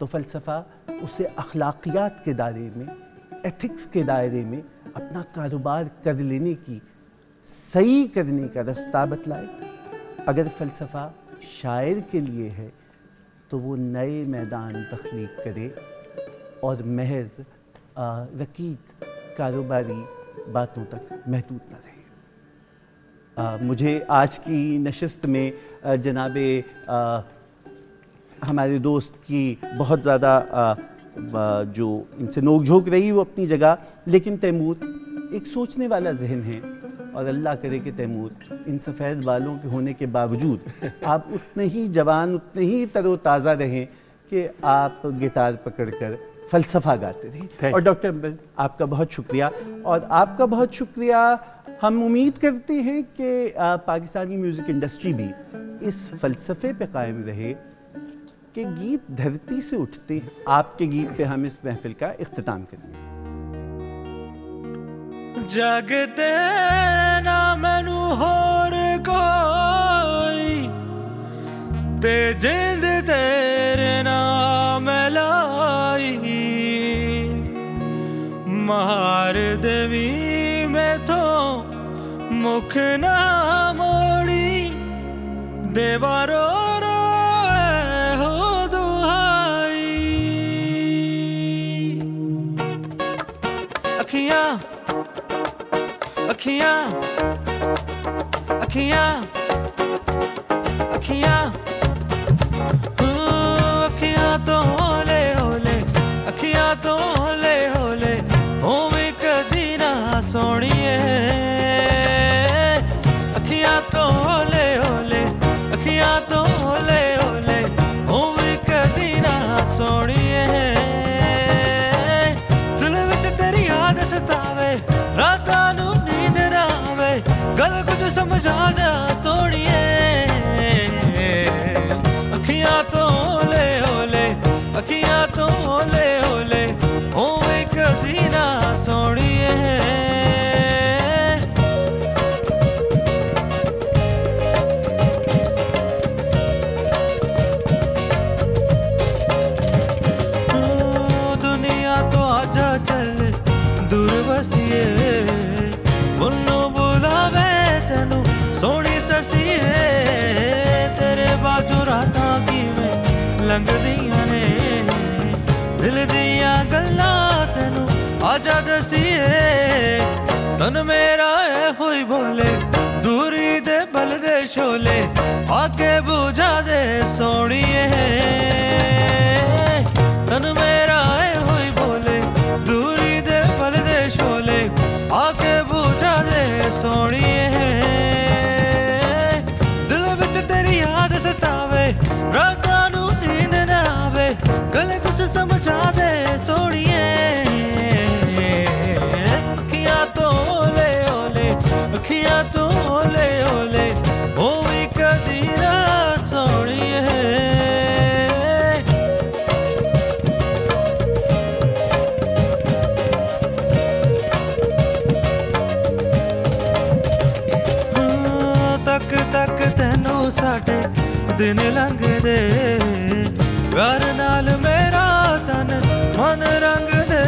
تو فلسفہ اسے اخلاقیات کے دائرے میں، ایتھکس کے دائرے میں اپنا کاروبار کر لینے کی، صحیح کرنے کا رستہ بتلائے۔ اگر فلسفہ شاعر کے لیے ہے تو وہ نئے میدان تخلیق کرے اور محض رقیق کاروباری باتوں تک محدود نہ رہے۔ مجھے آج کی نشست میں جناب ہمارے دوست کی بہت زیادہ جو ان سے نوک جھوک رہی وہ اپنی جگہ، لیکن تیمور ایک سوچنے والا ذہن ہے، اور اللہ کرے کہ تیمور ان سفید بالوں کے ہونے کے باوجود آپ اتنے ہی جوان، اتنے ہی تر و تازہ رہیں کہ آپ گٹار پکڑ کر فلسفہ گاتے رہیں۔ اور ڈاکٹر امبر آپ کا بہت شکریہ، اور آپ کا بہت شکریہ۔ ہم امید کرتے ہیں کہ پاکستانی میوزک انڈسٹری بھی اس فلسفے پہ قائم رہے کہ گیت دھرتی سے اٹھتے ہیں۔ آپ کے گیت پہ ہم اس محفل کا اختتام کریں گے۔ جگتے نہ مینو ہور کوئی تے جند تیرے نام لائی، مار دیوی میں تو مکھ نہ موڑی، دیوارو رو ہو دہائی، اکھیاں اکھیاں اکھیاں اکھیاں اکھیاں تو ہولے ہولے، اکھیاں تو ہولے ہولے، ہوویں کدی نہ سونیے، اکھیاں تو ہولے ہولے، اکھیاں تو ہولے ہولے، ہوویں کدی نہ سونیے، دل وچ تیری یاد ستاوے، راتاں نوں نیند نہ آوے، گل کچھ سمجھا جا سونیے، اکھیاں تو ہولے ہولے، اکھیاں تو ہولے ہولے، ہوویں کدی نہ سونیے۔ دنیا تو آجا چل دور وسیے، منو بلاوے تینوں سونی سسیے، تیرے باجو راتاں کیویں لنگدیاں نے، دل دیاں گلاں تینوں آجا دسیے، تن میرا اے ہوئی بولے، دوری دے بل دے شولے، آ کے بجھا دے سونیے، تن میرا اے ہوئی بولے، دوری دے بل دے شولے، آ کے بجھا دے سونیے، دل وچ تیری یاد ستاوے، راتاں نوں نیند نہ آوے، گل کچھ سمجھا دے سونیے، اکھیاں تو ہولے ہولے، اکھیاں تو ہولے ہولے، ہوویں کدی نہ سونیے۔ تک تک تینوں ساڈے دن لنگ دے، پیار نال میرا تن من رنگ دے،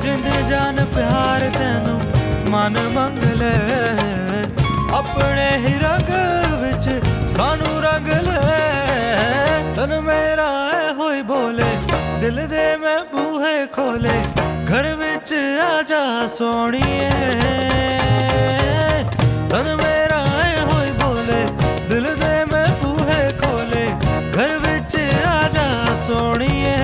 جند جان پیار تینوں من منگ لے، اپنے ہی رنگ وچ سانو رنگ لے، تن میرا اے ہوئی بولے، دل دے میں بوہے کھولے، گھر وچ آ جا سونیے، تن میرا اے ہوئی بولے، دل دے میں بوہے کھولے، گھر وچ آ جا سونیے،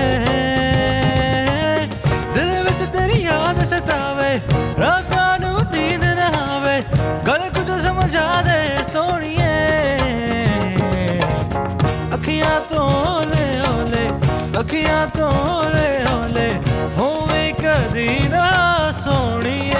دل وچ تیری یاد ستاوے، راتاں نوں نیند نہ آوے، گل کچھ سمجھا دے سونیے، اکھیاں تو ہولے ہولے، اکھیاں تو ہولے ہولے، ہوویں کدی نہ سونیے۔